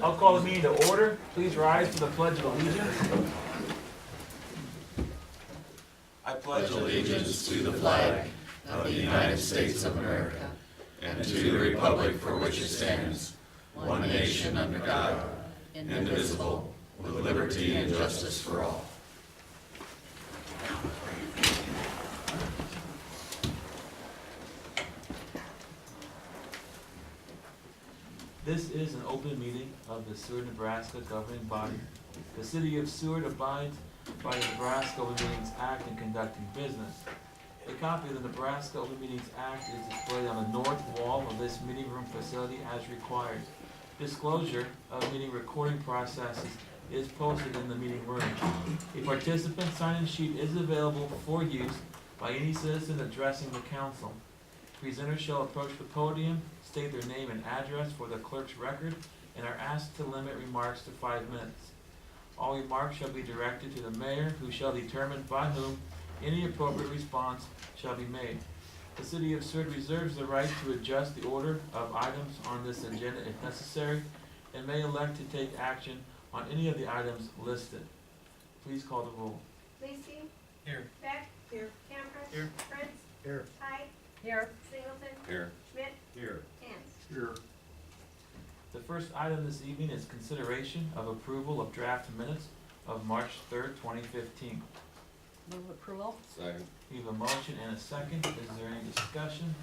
I'll call the meeting to order. Please rise for the Pledge of Allegiance. I pledge allegiance to the flag of the United States of America and to the republic for which it stands, one nation under God, indivisible, with liberty and justice for all. This is an open meeting of the Seward, Nebraska governing body. The city of Seward abides by the Nebraska Open Meetings Act in conducting business. A copy of the Nebraska Open Meetings Act is displayed on the north wall of this meeting room facility as required. Disclosure of meeting recording processes is posted in the meeting room. A participant sign-in sheet is available for use by any citizen addressing the council. Presenters shall approach the podium, state their name and address for the clerk's record, and are asked to limit remarks to 5 minutes. All remarks shall be directed to the mayor, who shall determine by whom any appropriate response shall be made. The city of Seward reserves the right to adjust the order of items on this agenda if necessary, and may elect to take action on any of the items listed. Please call the roll. Lacy. Here. Beck. Here. Camper. Here. Prince. Here. Hyde. Here. Singleton. Here. Schmidt. Here. Hance. Here. The first item this evening is consideration of approval of draft minutes of March 3rd, 2015. Move approval. Second. We have a motion and a second. Is there any discussion?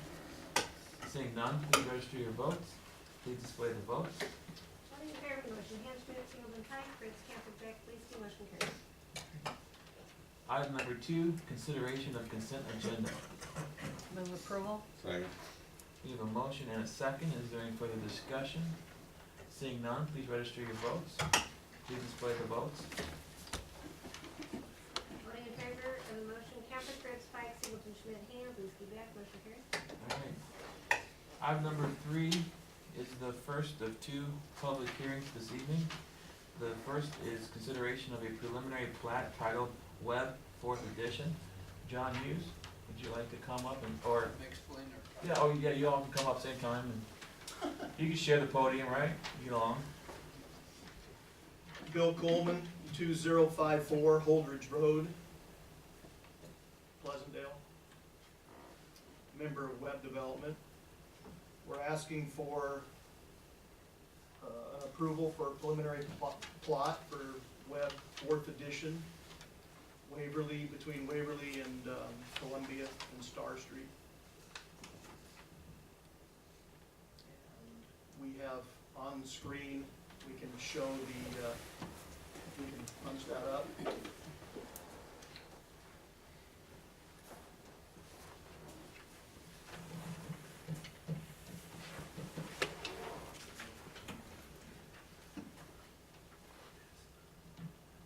Seeing none, please register your votes. Please display the votes. Voting in favor of the motion. Hance. Schmidt. Singleton. Hyde. Prince. Camper. Beck. Lacy. Motion carries. Item number 2, consideration of consent agenda. Move approval. Second. We have a motion and a second. Is there any further discussion? Seeing none, please register your votes. Please display the votes. Voting in favor of the motion. Camper. Prince. Hyde. Singleton. Schmidt. Hance. Lacy. Beck. Motion carries. All right. Item number 3 is the first of 2 public hearings this evening. The first is consideration of a preliminary plat titled Webb 4th Edition. John Hughes, would you like to come up and, or? Explain it. Yeah, oh yeah, you all can come up same time and you can share the podium, right? Get along. Bill Coleman, 2054 Holdridge Road, Pleasantdale. Member of Web Development. We're asking for an approval for a preliminary plot for Web 4th Edition, Waverly, between Waverly and Columbia and Star Street. And we have on the screen, we can show the, we can punch that up. I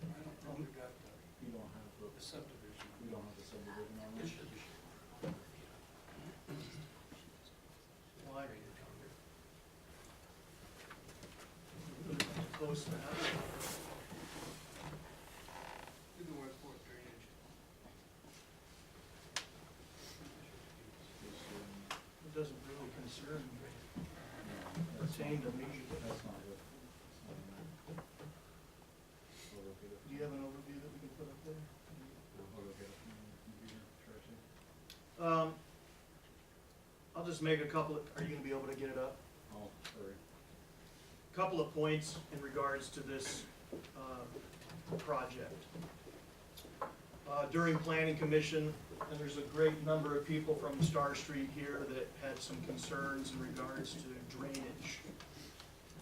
don't know, we got You don't have the subdivision. we don't have the subdivision on It this. should be. Why? Close to that. Do the West Fork drainage. It doesn't really concern pertain to me. Do you have an overview that we can put up there? I'll just make a couple of, are you gonna be able to get it up? Oh, sorry. Couple of points in regards to this project. During planning commission, and there's a great number of people from Star Street here that had some concerns in regards to drainage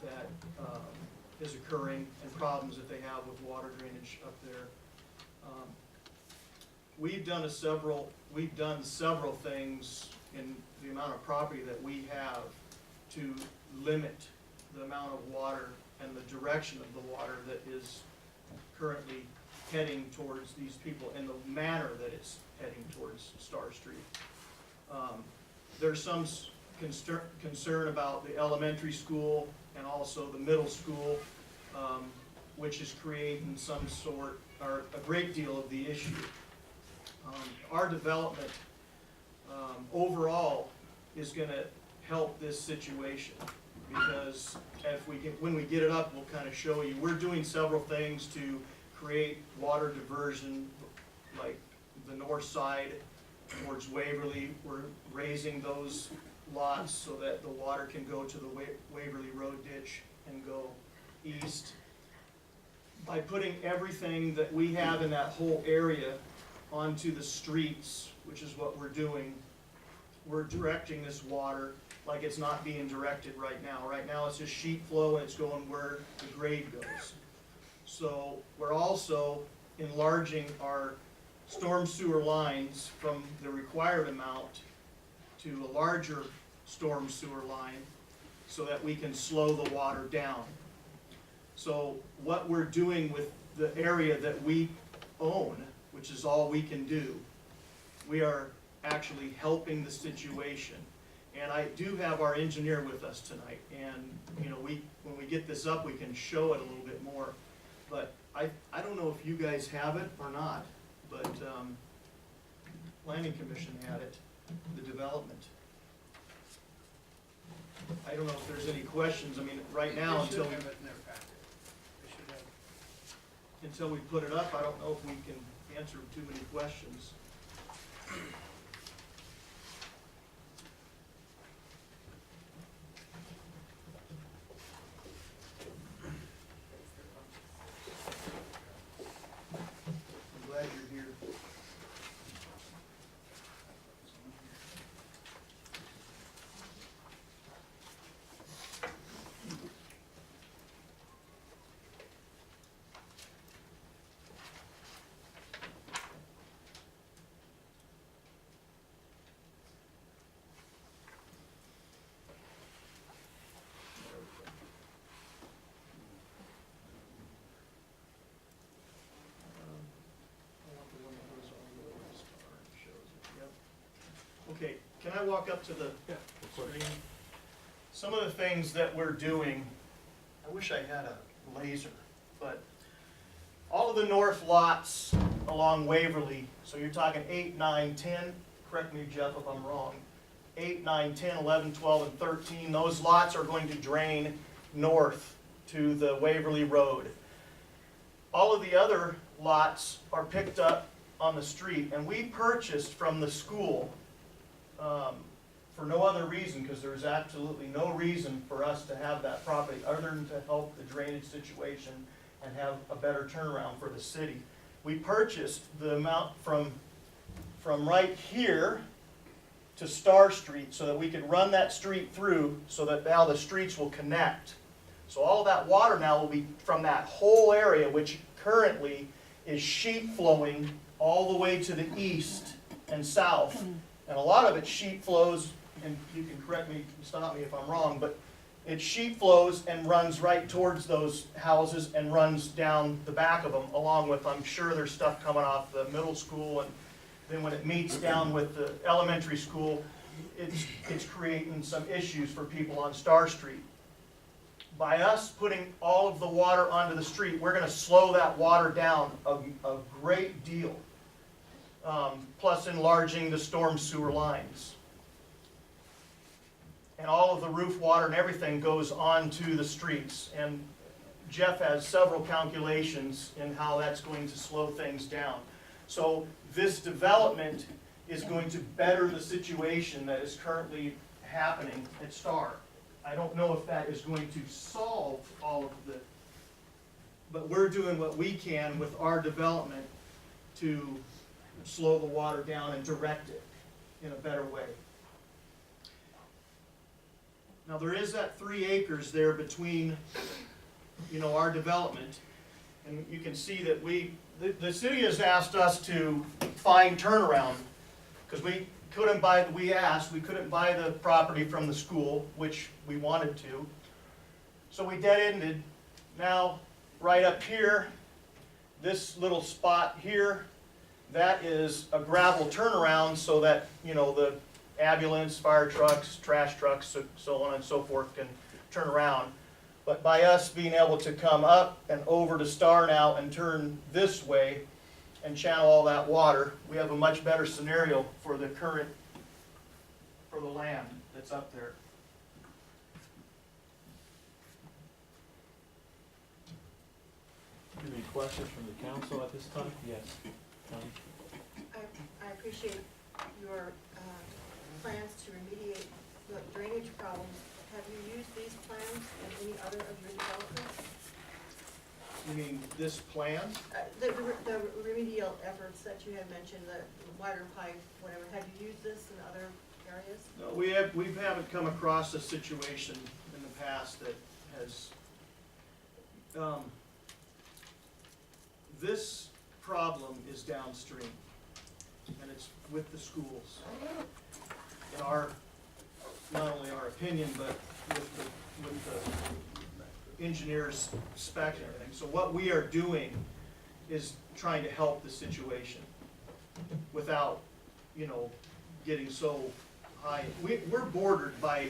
that is occurring and problems that they have with water drainage up there. We've done several things in the amount of property that we have to limit the amount of water and the direction of the water that is currently heading towards these people and the manner that it's heading towards Star Street. There's some concern about the elementary school and also the middle school, which is creating some sort, or a great deal of the issue. Our development overall is going to help this situation. because when we get it up, we'll kind of show you. We're doing several things to create water diversion, like the north side towards Waverly. We're raising those lots so that the water can go to the Waverly Road ditch and go east. By putting everything that we have in that whole area onto the streets, which is what we're doing, we're directing this water like it's not being directed right now. Right now it's just sheet flow and it's going where the grade goes. So we're also enlarging our storm sewer lines from the required amount to a larger storm sewer line so that we can slow the water down. So what we're doing with the area that we own, which is all we can do, we are actually helping the situation. And I do have our engineer with us tonight, and you know, when we get this up, we can show it a little bit more. But I don't know if you guys have it or not, but Planning Commission had it, the development. I don't know if there's any questions. I mean, right now, They should until have it in their packet. They should have. until we put it up, I don't know if we can answer too many questions. I'm glad you're here. I want the one that goes all the way to the star and shows it. Yep. Okay, can I walk up to the screen? Some of the things that we're doing, I wish I had a laser, but all of the north lots along Waverly, so you're talking 8, 9, 10, correct me Jeff if I'm wrong, 8, 9, 10, 11, 12, and 13, those lots are going to drain north to the Waverly Road. All of the other lots are picked up on the street, and we purchased from the school for no other reason, because there's absolutely no reason for us to have that property other than to help the drainage situation and have a better turnaround for the city. We purchased the amount from right here to Star Street so that we could run that street through so that now the streets will connect. So all that water now will be from that whole area, which currently is sheet flowing all the way to the east and south. And a lot of it sheet flows, and you can correct me, stop me if I'm wrong, but it sheet flows and runs right towards those houses and runs down the back of them, along with, I'm sure there's stuff coming off the middle school, and then when it meets down with the elementary school, it's creating some issues for people on Star Street. By us putting all of the water onto the street, we're gonna slow that water down a great deal. Plus enlarging the storm sewer lines. And all of the roof water and everything goes onto the streets. And Jeff has several calculations in how that's going to slow things down. So this development is going to better the situation that is currently happening at Star. I don't know if that is going to solve all of the, but we're doing what we can with our development to slow the water down and direct it in a better way. Now there is that 3 acres there between, you know, our development, and you can see that the city has asked us to find turnaround, because we couldn't buy the property from the school, which we wanted to. So we dead-ended. Now, right up here, this little spot here, that is a gravel turnaround so that, you know, the ambulance, fire trucks, trash trucks, so on and so forth can turn around. But by us being able to come up and over to Star now and turn this way and channel all that water, we have a much better scenario for the current, for the land that's up there. questions from the council at this time? Yes. Connie? I appreciate your plans to remediate the drainage problems. Have you used these plans in any other of your developments? You mean this plan? The remedial efforts that you had mentioned, the wider pipe, whatever, have you used this in other areas? No, we haven't come across a situation in the past that has, this problem is downstream, and it's with the schools. In our, not only our opinion, but with the engineer's spec and everything. So what we are doing is trying to help the situation without, getting so high. We're bordered by,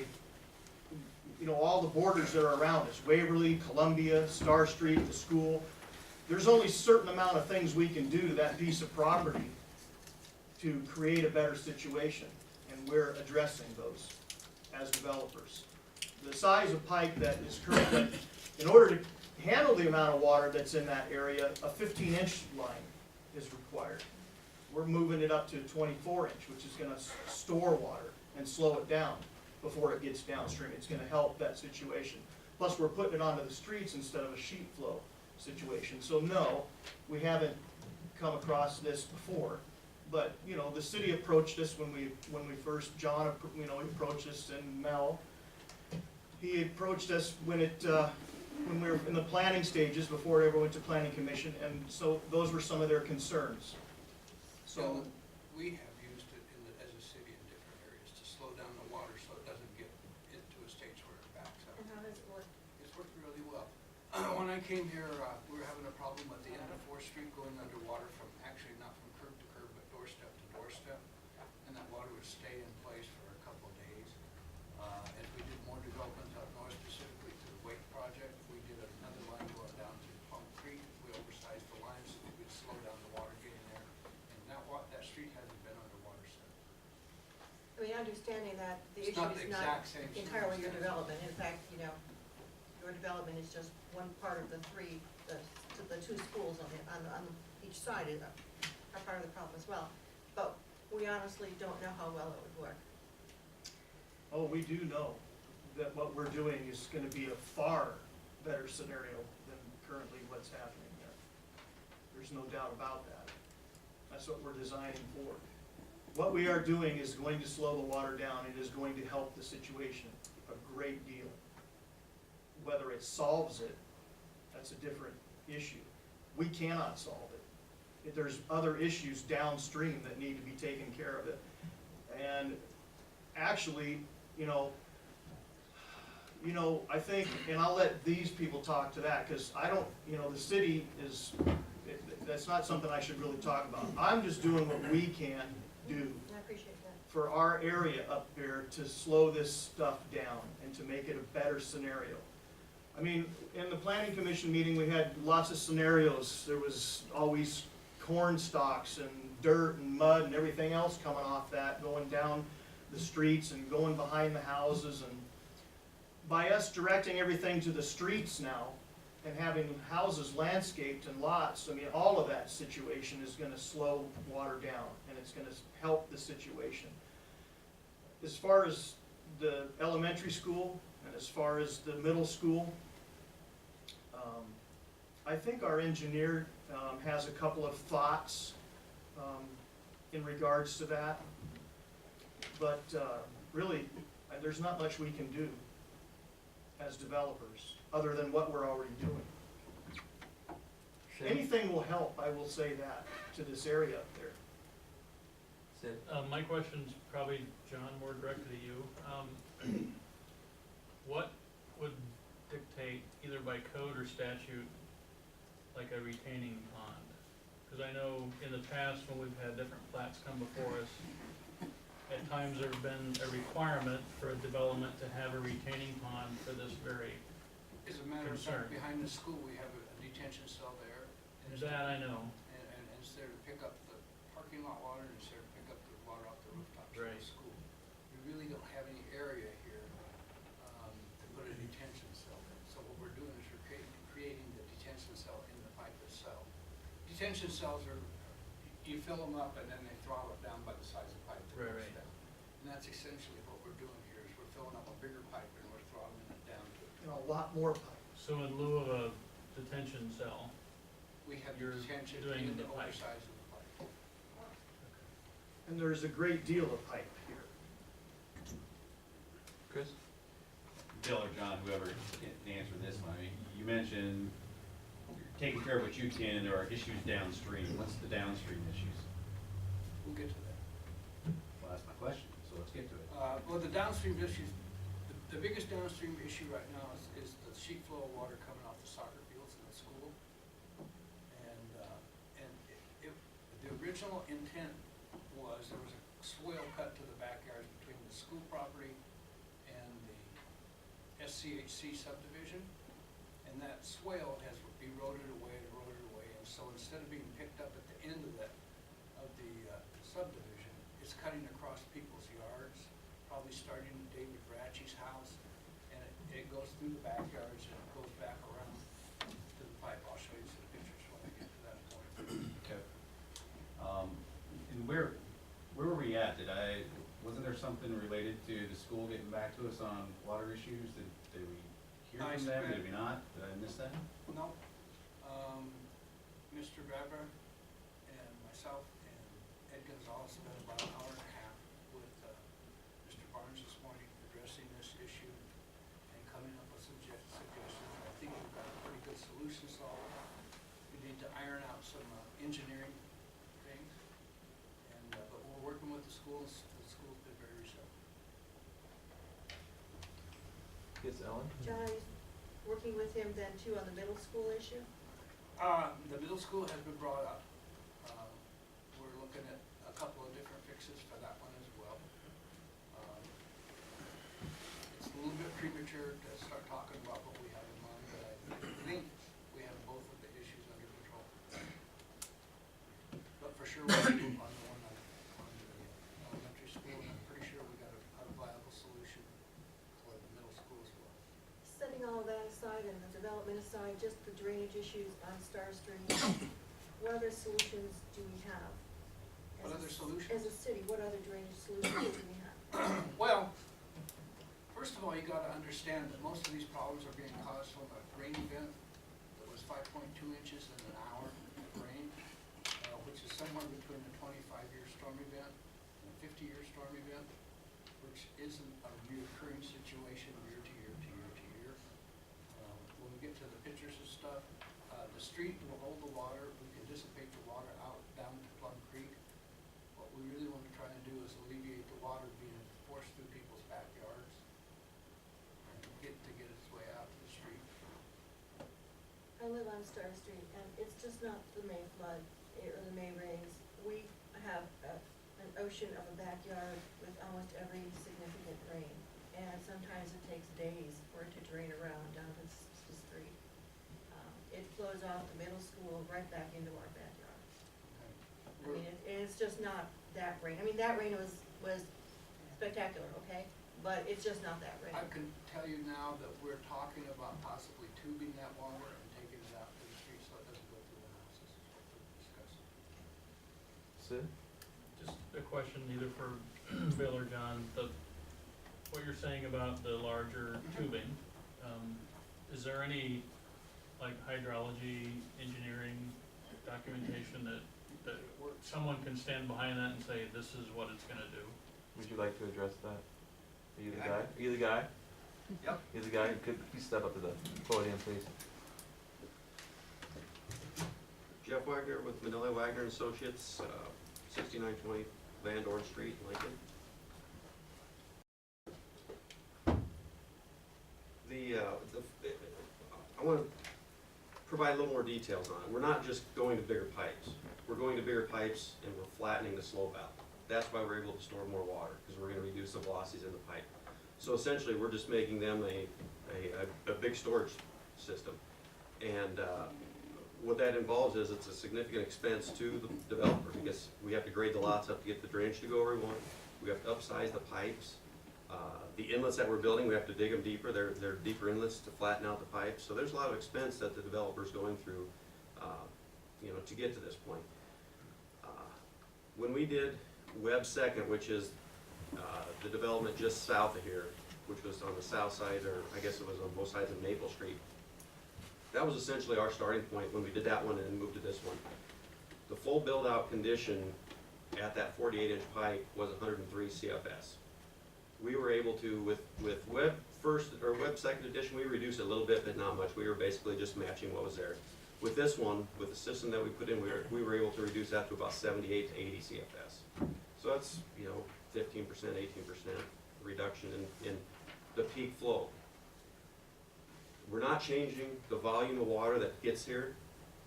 all the borders that are around us, Waverly, Columbia, Star Street, the school. There's only a certain amount of things we can do to that piece of property to create a better situation, and we're addressing those as developers. The size of pipe that is currently, in order to handle the amount of water that's in that area, a 15-inch line is required. We're moving it up to 24-inch, which is gonna store water and slow it down before it gets downstream. It's gonna help that situation. Plus, we're putting it onto the streets instead of a sheet flow situation. So no, we haven't come across this before. But, the city approached us when we first, John, he approached us, and Mel. He approached us when we were in the planning stages, before it ever went to planning commission, and so those were some of their concerns. So, We have used it as a city in different areas to slow down the water so it doesn't get into a stage where it backs up. And how does it work? It's worked really well. When I came here, we were having a problem at the end of 4th Street going underwater from, actually not from curb to curb, but doorstep to doorstep. And that water would stay in place for a couple of days. As we did more development up north, specifically to the Wake project, we did another line going down to Plum Creek. We oversized the line so we could slow down the water getting there. And that street hasn't been underwater since. I mean, understanding that the It's issue not the is not exact same entirely your circumstance. development. In fact, your development is just one part of the three, the two schools on each side are part of the problem as well. But we honestly don't know how well it would work. oh, we do know that what we're doing is gonna be a far better scenario than currently what's happening there. There's no doubt about that. That's what we're designing for. What we are doing is going to slow the water down. It is going to help the situation a great deal. Whether it solves it, that's a different issue. We cannot solve it. There's other issues downstream that need to be taken care of it. And actually, I think, and I'll let these people talk to that, because I don't, the city is, that's not something I should really talk about. I'm just doing what we can do And I appreciate that. for our area up there to slow this stuff down and to make it a better scenario. I mean, in the planning commission meeting, we had lots of scenarios. There was always corn stalks and dirt and mud and everything else coming off that, going down the streets and going behind the houses. And by us directing everything to the streets now and having houses landscaped and lots, I mean, all of that situation is gonna slow water down and it's gonna help the situation. As far as the elementary school and as far as the middle school, I think our engineer has a couple of thoughts in regards to that. But really, there's not much we can do as developers, other than what we're already doing. Sid? Anything will help, I will say that, to this area up there. Sid? My question's probably, John, more directed to you. What would dictate, either by code or statute, like a retaining pond? Because I know in the past, when we've had different plats come before us, at times there's been a requirement for a development to have a retaining pond for this very, As a matter of Concern. fact, behind the school, we have a detention cell there. And it's that I know. And it's there to pick up the parking lot water, and it's there to pick up the water off the rooftops of Right. the school. We really don't have any area here to put a detention cell in. So what we're doing is we're creating the detention cell in the pipe itself. detention cells are, you fill them up and then they throttle it down by the size of pipe that Right, goes right. down. And that's essentially what we're doing here, is we're filling up a bigger pipe and we're throttling it down to, And a lot more pipe. So in lieu of a detention cell, we have You're detention doing in the the pipe. oversize of the pipe. And there's a great deal of pipe here. Chris? Bill or John, whoever can answer this one, I mean, you mentioned you're taking care of what you can, and there are issues downstream. What's the downstream issues? We'll get to that. Well, that's my question, so let's get to it. Well, the downstream issues, the biggest downstream issue right now is the sheet flow of water coming off the soccer fields in the school. And the original intent was, there was a swale cut to the backyards between the school property and the SCHC subdivision. And that swale has eroded away, and so instead of being picked up at the end of the subdivision, it's cutting across people's yards, probably starting at David Bratchy's house, and it goes through the backyards and it goes back around to the pipe. I'll show you some pictures when I get to that point. Okay. And where were we at? Wasn't there something related to the school getting back to us on water issues? Did we hear I from them? spent- Did we not? Did I miss that? No, Mr. Weber and myself and Ed Gonzalez spent about an hour and a half with Mr. Barnes this morning addressing this issue and coming up with some suggestions. I think we've got a pretty good solution solved. We need to iron out some engineering things, and but we're working with the schools. The school's been very receptive. Yes, Ellen? John, are you working with him then too on the middle school issue? The middle school has been brought up. We're looking at a couple of different fixes for that one as well. It's a little bit premature to start talking about what we have in mind, but I think we have both of the issues under control. But for sure, we'll do on the one on the elementary school, and I'm pretty sure we got a viable solution for the middle school as well. Setting all that aside and the development aside, just the drainage issues on Star Street, what other solutions do we have? What other solutions? As a city, what other drainage solutions do we have? Well, first of all, you gotta understand that most of these problems are being caused from a rain event that was 5.2 inches in an hour of rain, which is somewhere between a 25-year storm event and a 50-year storm event, which isn't a reoccurring situation year to year to year to year. When we get to the pictures and stuff, the street will hold the water. We can dissipate the water out down to Plum Creek. What we really want to try and do is alleviate the water being forced through people's backyards and get its way out to the street. I live on Star Street, and it's just not the May flood or the May rains. We have an ocean of a backyard with almost every significant rain, and sometimes it takes days for it to drain around down to the street. It flows off the middle school right back into our backyard. I mean, it's just not that rain. I mean, that rain was spectacular, okay? But it's just not that rain. I can tell you now that we're talking about possibly tubing that water and taking it out to the street so it doesn't go through the houses, is what we're discussing. Sid? just a question either for Bill or John, what you're saying about the larger tubing, is there any, like, hydrology, engineering documentation that someone can stand behind that and say, this is what it's gonna do? Would you like to address that? Are you the Yeah. guy? Are you the guy? Yep. You're the guy? Could you step up to the podium, please? Jeff Wagner with Manila Wagner and Associates, 6920 Van Dorn Street, Lincoln. I want to provide a little more details on it. We're not just going to bigger pipes. We're going to bigger pipes and we're flattening the slope out. That's why we're able to store more water, because we're going to reduce the velocities in the pipe. So essentially, we're just making them a big storage system. And what that involves is it's a significant expense to the developer, because we have to grade the lots up to get the drainage to go where we want. We have to upsize the pipes. The inlets that we're building, we have to dig them deeper. They're deeper inlets to flatten out the pipes. So there's a lot of expense that the developer's going through you know, to get to this point. When we did Webb Second, which is the development just south of here, which was on the south side, or I guess it was on both sides of Maple Street, that was essentially our starting point when we did that one and then moved to this one. The full build-out condition at that 48-inch pipe was 103 CFS. We were able to, with Webb First, or Webb Second Edition, we reduced it a little bit, but not much. We were basically just matching what was there. With this one, with the system that we put in, we were able to reduce that to about 78 to 80 CFS. So that's, you know, 15%, 18% reduction in the peak flow. We're not changing the volume of water that gets here.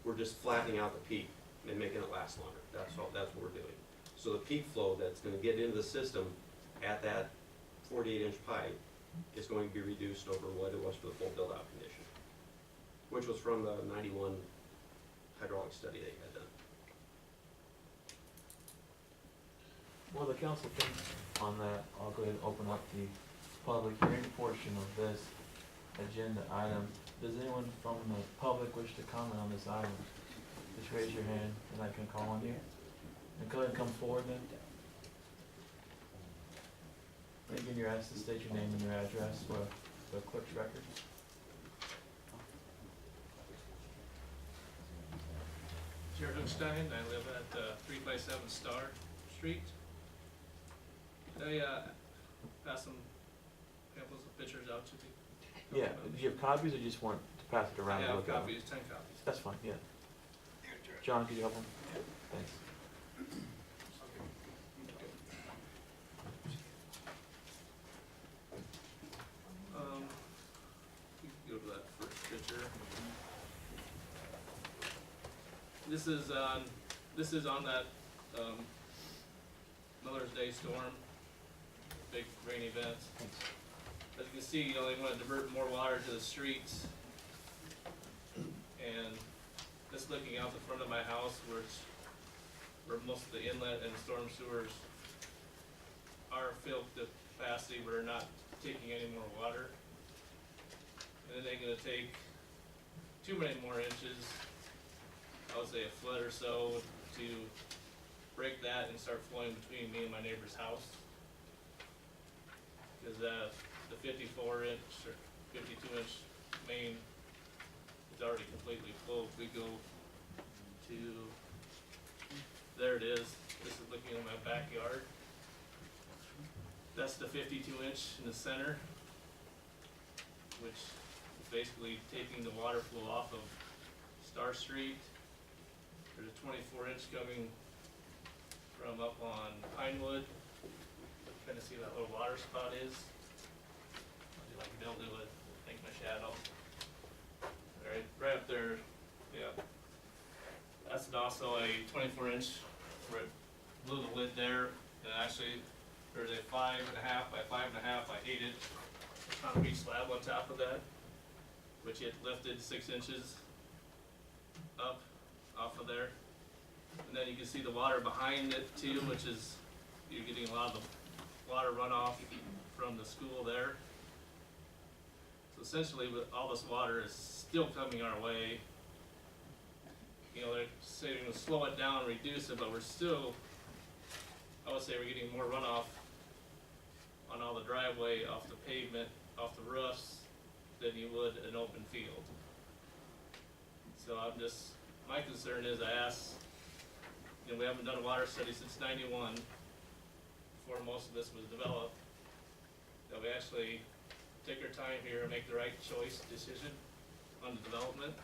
We're just flattening out the peak and making it last longer. That's all, that's what we're doing. So the peak flow that's gonna get into the system at that 48-inch pipe is going to be reduced over what it was for the full build-out condition, which was from the 91 hydraulic study they had done. Well, the council thinks on that, I'll go ahead and open up the public hearing portion of this agenda item. Does anyone from the public wish to comment on this item? Just raise your hand and I can call on you. And go ahead and come forward then. And again, you're asked to state your name and your address for the clerk's record. Jared Hookstein, I live at 357 Star Street. They pass some pamphlets of pictures out to me. Yeah, do you have copies or you just want to pass it around? I and have look at them? copies, 10 copies. That's fine, yeah. John, could you help him? Thanks. You can go to that first picture. This is on that Miller's Day storm, big rain event. As you can see, you know, they want to divert more water to the streets. And just looking out the front of my house where most of the inlet and storm sewers are filled to capacity, we're not taking any more water. And then they're gonna take too many more inches, I would say a foot or so, to break that and start flowing between me and my neighbor's house. Cause the 54-inch or 52-inch main is already completely full. If we go to, there it is. This is looking at my backyard. That's the 52-inch in the center, which is basically taking the water flow off of Star Street. There's a 24-inch coming from up on Pinewood. Kind of see that little water spot is. Like they'll do it, make my shadow. Right up there, yeah. That's also a 24-inch where it blew the lid there. And actually, there's a 5.5 by 5.5 by 8-inch concrete slab on top of that, which it lifted 6 inches up off of there. And then you can see the water behind it too, which is, you're getting a lot of the water runoff from the school there. So essentially, with all this water is still coming our way. You know, they're saying to slow it down, reduce it, but we're still, I would say we're getting more runoff on all the driveway, off the pavement, off the roofs, than you would an open field. So I'm just, my concern is I asked, you know, we haven't done a water study since '91, before most of this was developed, that we actually take our time here and make the right choice decision on the development.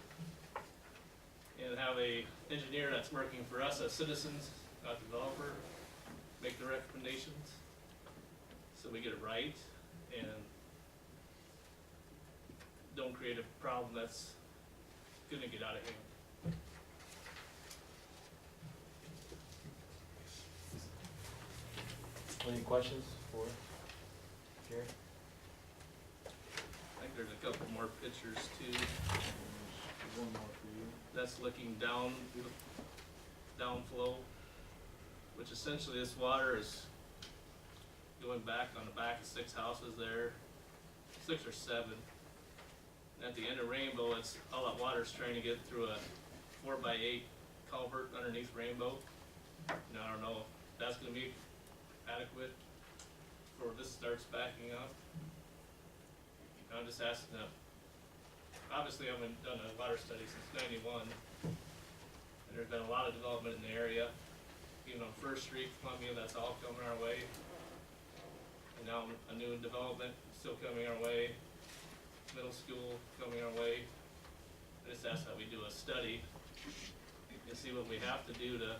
And have a engineer that's working for us as citizens, not developer, make the recommendations, so we get it right, and don't create a problem that's gonna get out of hand. Any questions for Jerry? I think there's a couple more pictures too. There's one more for you. That's looking down, downflow, which essentially this water is going back on the back of 6 houses there, 6 or 7. And at the end of Rainbow, it's, all that water's trying to get through a 4x8 culvert underneath Rainbow. Now, I don't know if that's gonna be adequate before this starts backing up. I'm just asking that, obviously, I haven't done a water study since '91, and there's been a lot of development in the area. Even on First Street, Columbia, that's all coming our way. And now a new development still coming our way, middle school coming our way. I just ask that we do a study and see what we have to do to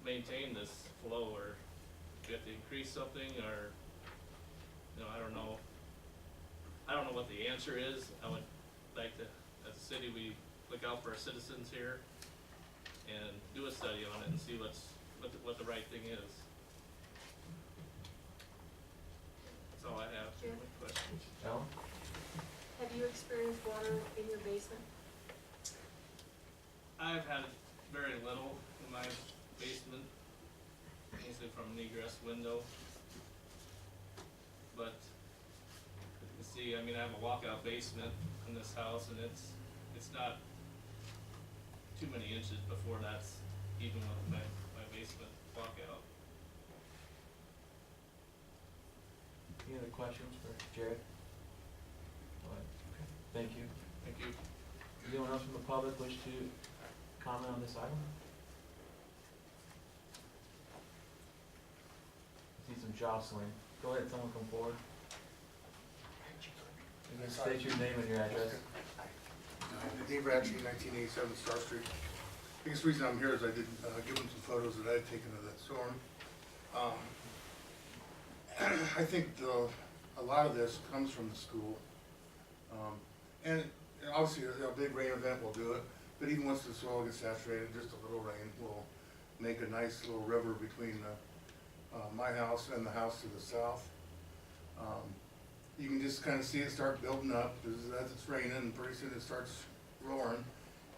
maintain this flow, or if we have to increase something, or, you know, I don't know. I don't know what the answer is. I would like to, as a city, we look out for our citizens here and do a study on it and see what the right thing is. That's all I have for my questions. Ellen? Have you experienced water in your basement? I've had very little in my basement, mostly from an egress window. But you can see, I mean, I have a walkout basement in this house, and it's not too many inches before that's even with my basement walkout. Any other questions for Jared? All right, okay. Thank you. Thank you. Does anyone else from the public wish to comment on this item? I see some jostling. Go ahead, someone come forward. You can state your name and your address. Dave Ratchey, 1987 Star Street. Biggest reason I'm here is I did give them some photos that I had taken of that storm. I think a lot of this comes from the school. And obviously a big rain event will do it, but even once the soil gets saturated, just a little rain will make a nice little river between my house and the house to the south. You can just kind of see it start building up as it's raining, and pretty soon it starts roaring,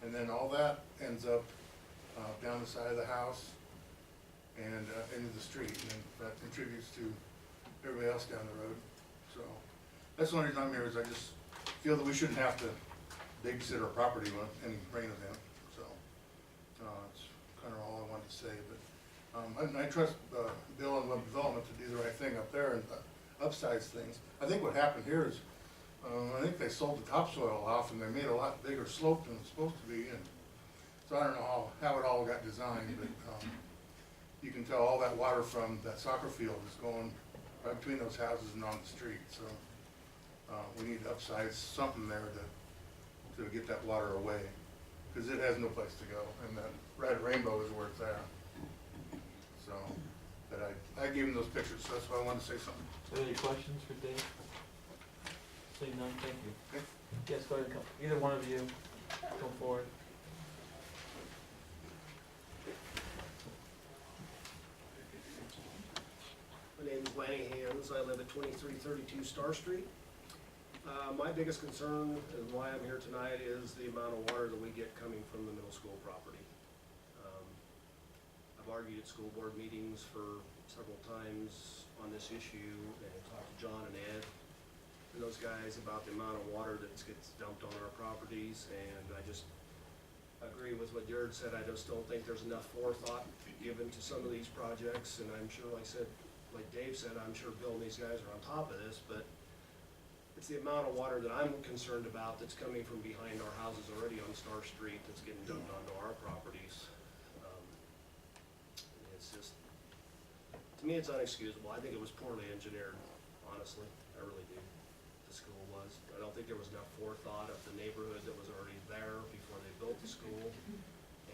and then all that ends up down the side of the house and into the street, and that contributes to everybody else down the road. So that's the only reason I'm here, is I just feel that we shouldn't have to babysit our property with any rain event. So it's kind of all I wanted to say. But I trust Bill and Web Development to do the right thing up there and upsize things. I think what happened here is I think they sold the topsoil off, and they made a lot bigger slope than it's supposed to be. And so I don't know how it all got designed, but you can tell all that water from that soccer field is going right between those houses and on the street. So we need to upsize something there to get that water away, because it has no place to go, and that red rainbow is where it's at. So, but I gave him those pictures, so that's why I wanted to say something. Any questions for Dave? Seeing none, thank you. Okay. Yes, go ahead and come, either one of you, come forward. My name is Lanny Hands. I live at 2332 Star Street. My biggest concern and why I'm here tonight is the amount of water that we get coming from the middle school property. I've argued at school board meetings for several times on this issue, and talked to John and Ed and those guys about the amount of water that gets dumped on our properties, and I just agree with what Jared said. I just don't think there's enough forethought given to some of these projects, and I'm sure, like Dave said, I'm sure Bill and these guys are on top of this, but it's the amount of water that I'm concerned about that's coming from behind our houses already on Star Street that's getting dumped onto our properties. It's just, to me, it's unexcusable. I think it was poorly engineered, honestly. I really do. The school was. I don't think there was enough forethought of the neighborhood that was already there before they built the school,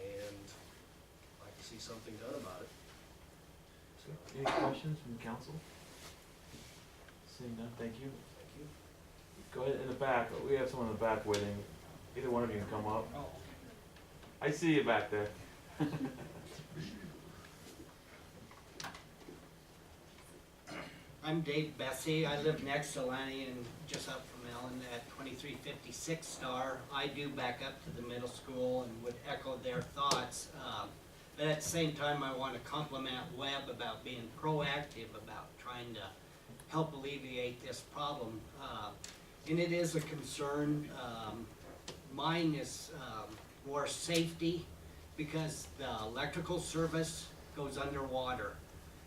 and I'd like to see something done about it. So, Any questions from the council? Seeing none, thank you. thank you. Go ahead, in the back, we have someone in the back waiting. Either one of you can come up. I see you back there. I'm Dave Bessie. I live next to Lanny and just up from Ellen at 2356 Star. I do back up to the middle school and would echo their thoughts. But at the same time, I want to compliment Webb about being proactive about trying to help alleviate this problem. And it is a concern. Mine is more safety, because the electrical service goes underwater.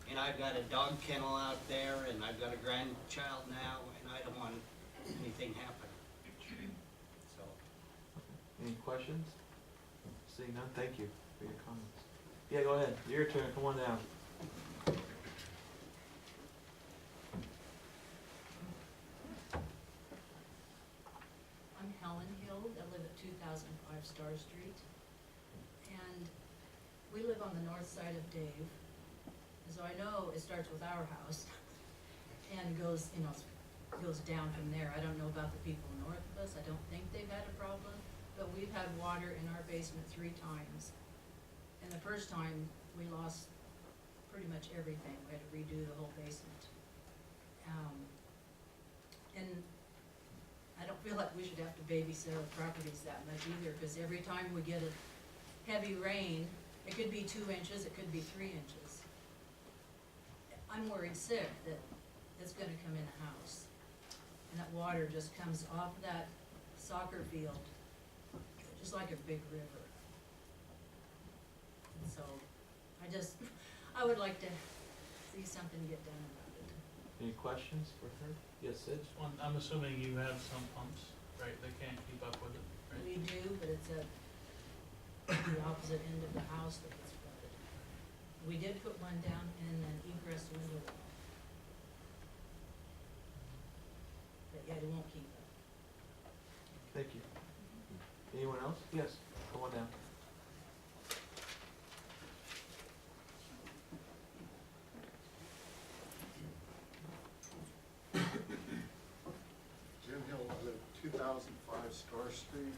And I've got a dog kennel out there, and I've got a grandchild now, and I don't want anything happen. So, Any questions? Seeing none, thank you for your comments. Yeah, go ahead, your turn, come on down. I'm Helen Hill, I live at 2005 Star Street. And we live on the north side of Dave. So I know it starts with our house and goes, goes down from there. I don't know about the people north of us, I don't think they've had a problem, but we've had water in our basement 3 times. And the first time, we lost pretty much everything, we had to redo the whole basement. And I don't feel like we should have to babysit our properties that much either, because every time we get a heavy rain, it could be 2 inches, it could be 3 inches. I'm worried sick that it's gonna come in the house, and that water just comes off that soccer field, just like a big river. And so, I would like to see something get done about it. Any questions for her? Yes, Sid? Just one, I'm assuming you have some pumps, right, they can't keep up with it, right? We do, but it's at the opposite end of the house that gets flooded. We did put one down in an egress window wall. But yeah, it won't keep up. Thank you. Anyone else? Yes, come on down. Jim Hill, I live 2005 Star Street.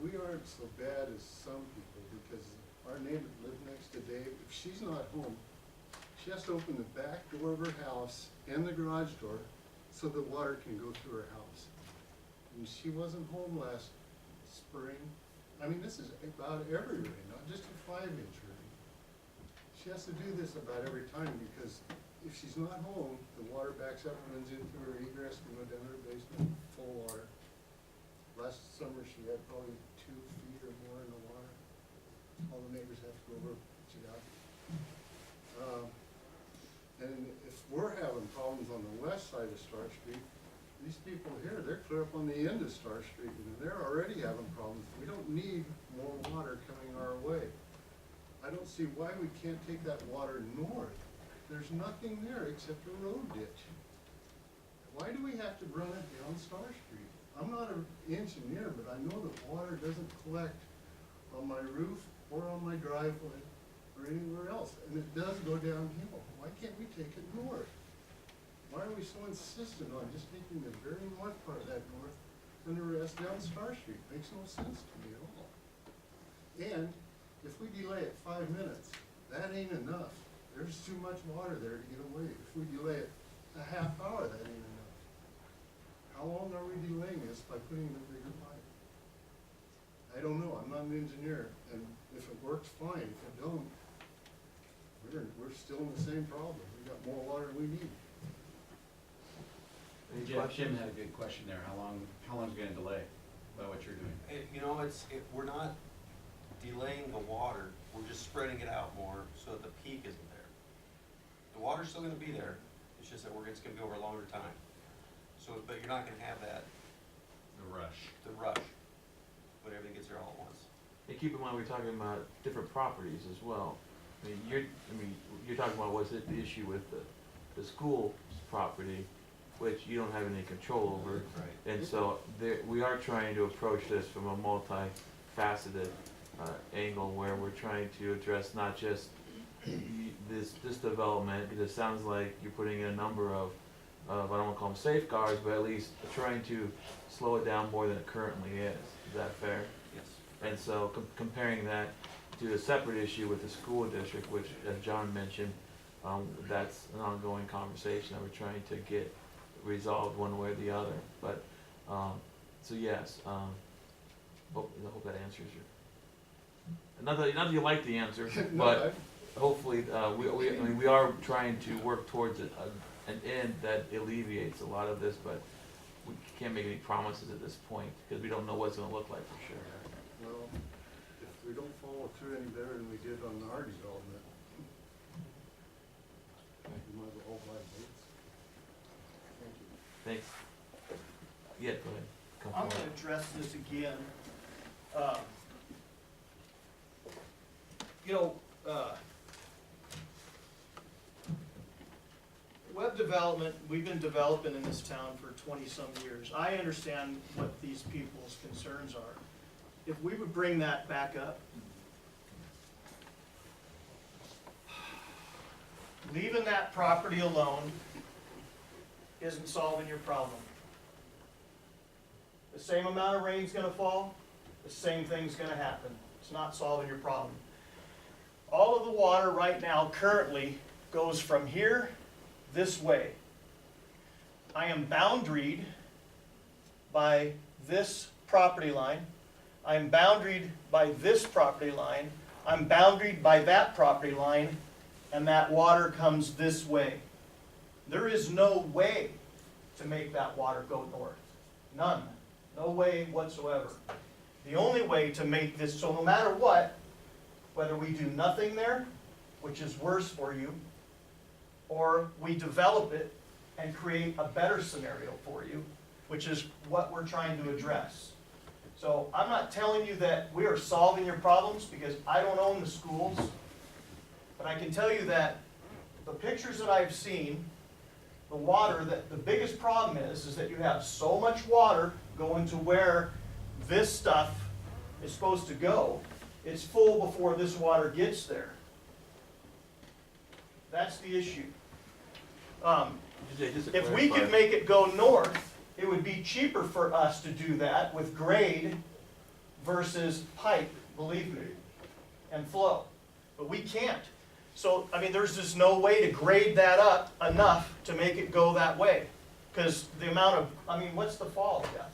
We aren't so bad as some people, because our neighbor lived next to Dave. If she's not home, she has to open the back door of her house and the garage door so the water can go through her house. And she wasn't home last spring. I mean, this is about every rain, not just a 5-inch rain. She has to do this about every time, because if she's not home, the water backs up and runs into her egress, can go down to her basement, full of water. Last summer, she had probably 2 feet or more in the water. All the neighbors have to go over, she got. And if we're having problems on the west side of Star Street, these people here, they're clear up on the end of Star Street, and they're already having problems. We don't need more water coming our way. I don't see why we can't take that water north. There's nothing there except a road ditch. Why do we have to run it down Star Street? I'm not an engineer, but I know that water doesn't collect on my roof or on my driveway or anywhere else, and it does go downhill. Why can't we take it north? Why are we so insistent on just taking the very north part of that north and the rest down Star Street? Makes no sense to me at all. And if we delay it 5 minutes, that ain't enough. There's too much water there to get away. If we delay it a half hour, that ain't enough. How long are we delaying this by putting in a bigger pipe? I don't know, I'm not an engineer, and if it works, fine. If it don't, we're still in the same problem. We got more water than we need. Any Jim questions? had a good question there, how long's it gonna delay by what you're doing? We're not delaying the water, we're just spreading it out more so that the peak isn't there. The water's still gonna be there, it's just that it's gonna be over a longer time. So, but you're not gonna have that, The rush. when everything gets there all at once. And keep in mind, we're talking about different properties as well. I mean, you're talking about what's the issue with the school property, which you don't have any control over. Right. And so we are trying to approach this from a multifaceted angle, where we're trying to address not just this development, because it sounds like you're putting in a number of I don't want to call them safeguards, but at least trying to slow it down more than it currently is. Is that fair? Yes. And so comparing that to a separate issue with the school district, which, as John mentioned, that's an ongoing conversation that we're trying to get resolved one way or the other. But, so yes, I hope that answers your, not that you like the answer, but hopefully, we are trying to work towards an end that alleviates a lot of this, but we can't make any promises at this point, because we don't know what it's gonna look like for sure. Well, if we don't follow through any better than we did on our development, we might as well hold by dates. Thank you. Thanks. Yeah, go ahead. Come I'm forward. gonna address this again. You know, web development, we've been developing in this town for 20-some years. I understand what these people's concerns are. If we would bring that back up. Leaving that property alone isn't solving your problem. The same amount of rain's gonna fall, the same thing's gonna happen. It's not solving your problem. All of the water right now currently goes from here this way. I am boundaried by this property line. I'm boundaried by this property line. I'm boundaried by that property line, and that water comes this way. There is no way to make that water go north. None. No way whatsoever. The only way to make this, so no matter what, whether we do nothing there, which is worse for you, or we develop it and create a better scenario for you, which is what we're trying to address. So I'm not telling you that we are solving your problems, because I don't own the schools, but I can tell you that the pictures that I've seen, the water, that the biggest problem is that you have so much water going to where this stuff is supposed to go. It's full before this water gets there. That's the issue. Just to If we clarify. could make it go north, it would be cheaper for us to do that with grade versus pipe, believe me, and flow. But we can't. So, I mean, there's just no way to grade that up enough to make it go that way. Because the amount of, I mean, what's the fall, Jeff?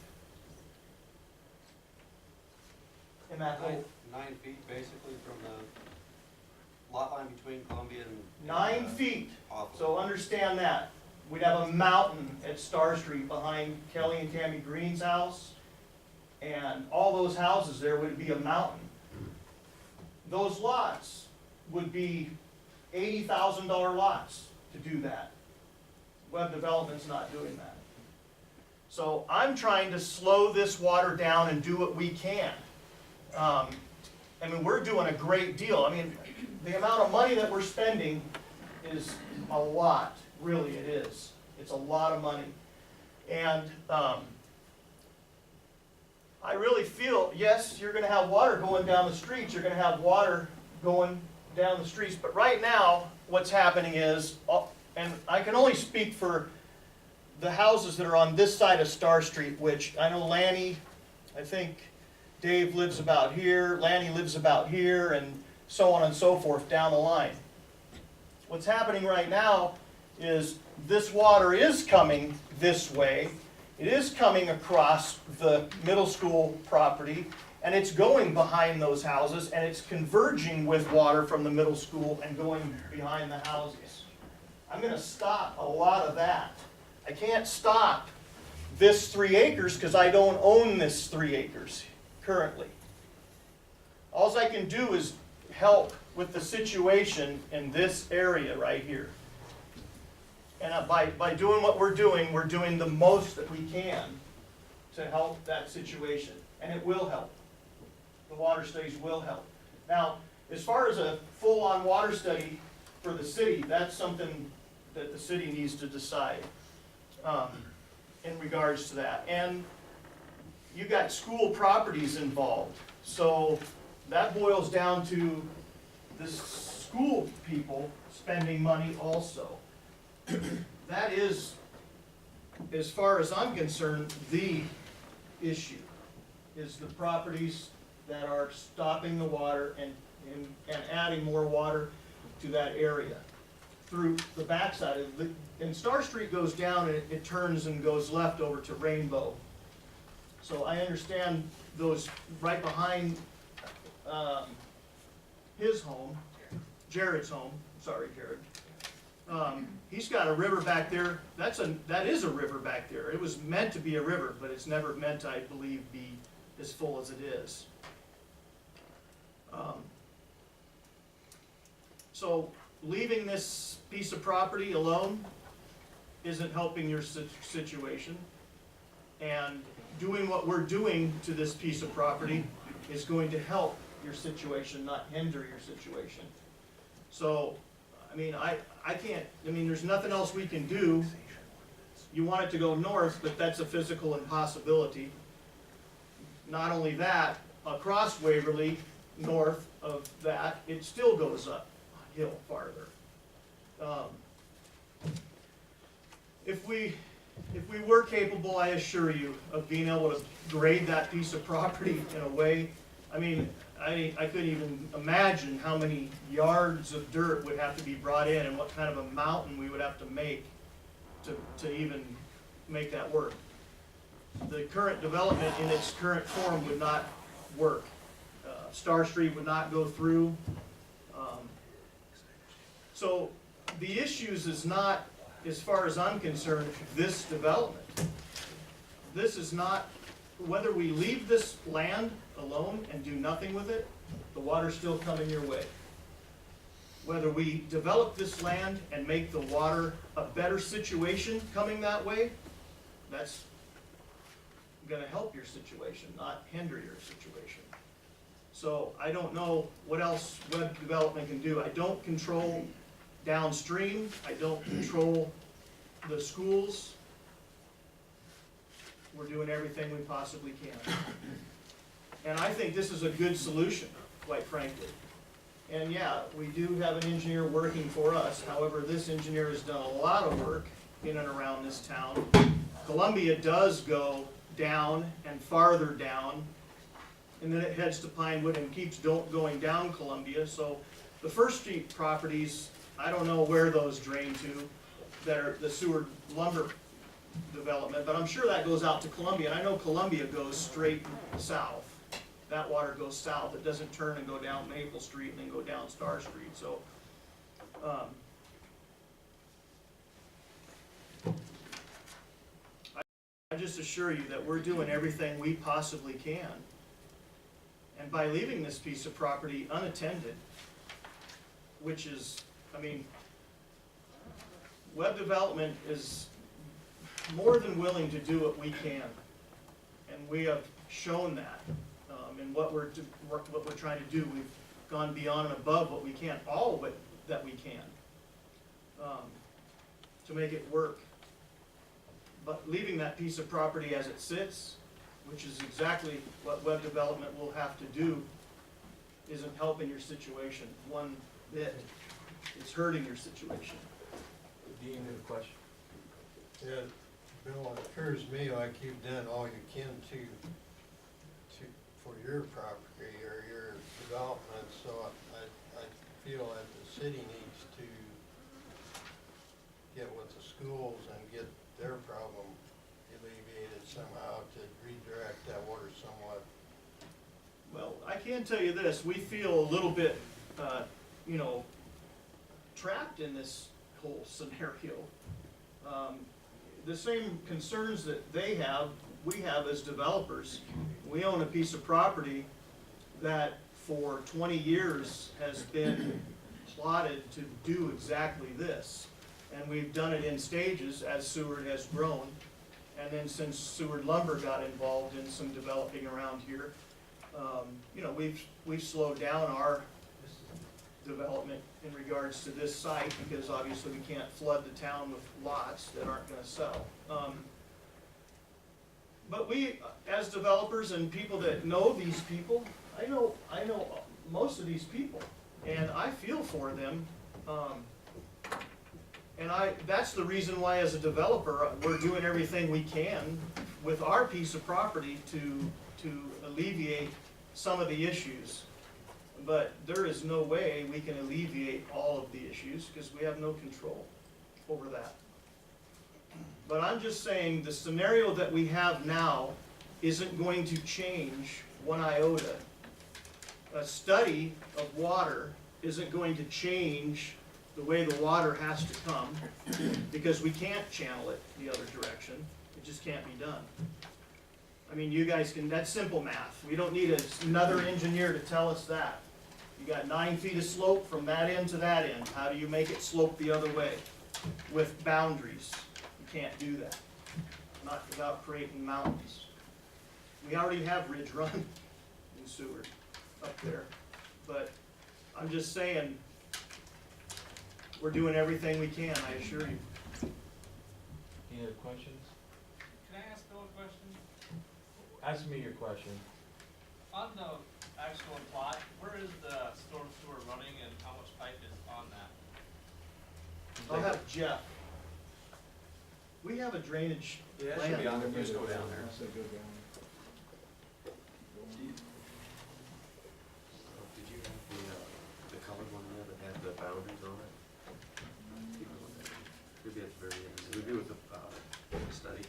In that whole, 9 feet basically from the lot line between Columbia and. 9 feet. Awful. So understand that. We'd have a mountain at Star Street behind Kelly and Tammy Green's house. And all those houses there would be a mountain. Those lots would be $80,000 lots to do that. Web development's not doing that. So I'm trying to slow this water down and do what we can. I mean, we're doing a great deal. I mean, the amount of money that we're spending is a lot, really it is. It's a lot of money. And I really feel, yes, you're gonna have water going down the streets, you're gonna have water going down the streets, but right now, what's happening is, and I can only speak for the houses that are on this side of Star Street, which I know Lanny, I think Dave lives about here, Lanny lives about here, and so on and so forth down the line. What's happening right now is this water is coming this way. It is coming across the middle school property, and it's going behind those houses, and it's converging with water from the middle school and going behind the houses. I'm gonna stop a lot of that. I can't stop this 3 acres because I don't own this 3 acres currently. All I can do is help with the situation in this area right here. And by doing what we're doing the most that we can to help that situation. And it will help. The water studies will help. Now, as far as a full-on water study for the city, that's something that the city needs to decide in regards to that. And you got school properties involved. So that boils down to the school people spending money also. That is, as far as I'm concerned, the issue is the properties that are stopping the water and adding more water to that area through the backside of the, and Star Street goes down and it turns and goes left over to Rainbow. So I understand those right behind his home, Jared's home, sorry Jared. He's got a river back there, that is a river back there. It was meant to be a river, but it's never meant, I believe, be as full as it is. So leaving this piece of property alone isn't helping your situation. And doing what we're doing to this piece of property is going to help your situation, not hinder your situation. So, I mean, there's nothing else we can do. You want it to go north, but that's a physical impossibility. Not only that, across Waverly, north of that, it still goes up hill farther. If we were capable, I assure you, of being able to grade that piece of property in a way, I mean, I couldn't even imagine how many yards of dirt would have to be brought in and what kind of a mountain we would have to make to even make that work. The current development in its current form would not work. Star Street would not go through. So the issues is not, as far as I'm concerned, this development. This is not, whether we leave this land alone and do nothing with it, the water's still coming your way. Whether we develop this land and make the water a better situation coming that way, that's gonna help your situation, not hinder your situation. So I don't know what else web development can do. I don't control downstream, I don't control the schools. We're doing everything we possibly can. And I think this is a good solution, quite frankly. And yeah, we do have an engineer working for us. However, this engineer has done a lot of work in and around this town. Columbia does go down and farther down, and then it heads to Pinewood and keeps going down Columbia. So the First Street properties, I don't know where those drain to, that are the Seward lumber development, but I'm sure that goes out to Columbia, and I know Columbia goes straight south. That water goes south, it doesn't turn and go down Maple Street and then go down Star Street, so. I just assure you that we're doing everything we possibly can. And by leaving this piece of property unattended, which is, I mean, web development is more than willing to do what we can. And we have shown that in what we're trying to do. We've gone beyond and above what we can, all of it that we can, to make it work. But leaving that piece of property as it sits, which is exactly what web development will have to do, isn't helping your situation one bit. It's hurting your situation. Dean, you have a question? Yeah, Bill, it appears to me like you've done all you can for your property or your development, so I feel that the city needs to get with the schools and get their problem alleviated somehow to redirect that water somewhat. Well, I can tell you this, we feel a little bit, trapped in this whole scenario. The same concerns that they have, we have as developers. We own a piece of property that for 20 years has been plotted to do exactly this. And we've done it in stages as Seward has grown. And then since Seward Lumber got involved in some developing around here, we've slowed down our development in regards to this site because obviously we can't flood the town with lots that aren't going to sell. But we, as developers and people that know these people, I know most of these people, and I feel for them. And that's the reason why, as a developer, we're doing everything we can with our piece of property to alleviate some of the issues. But there is no way we can alleviate all of the issues because we have no control over that. But I'm just saying the scenario that we have now isn't going to change one iota. A study of water isn't going to change the way the water has to come, because we can't channel it the other direction. It just can't be done. I mean, you guys can, that's simple math. We don't need another engineer to tell us that. You got 9 feet of slope from that end to that end. How do you make it slope the other way? With boundaries. You can't do that. Not without creating mountains. We already have Ridge Run in Seward up there. But I'm just saying, we're doing everything we can, I assure you. Any other questions? Can I ask Bill a question? Ask me your question. On the actual plot, where is the storm sewer running and how much pipe is on that? I'll have Jeff. We have a drainage Yeah, it plan. should be on there, just go down there. Did you have the colored one there that had the boundaries on it? Maybe at the very end, we do with the study.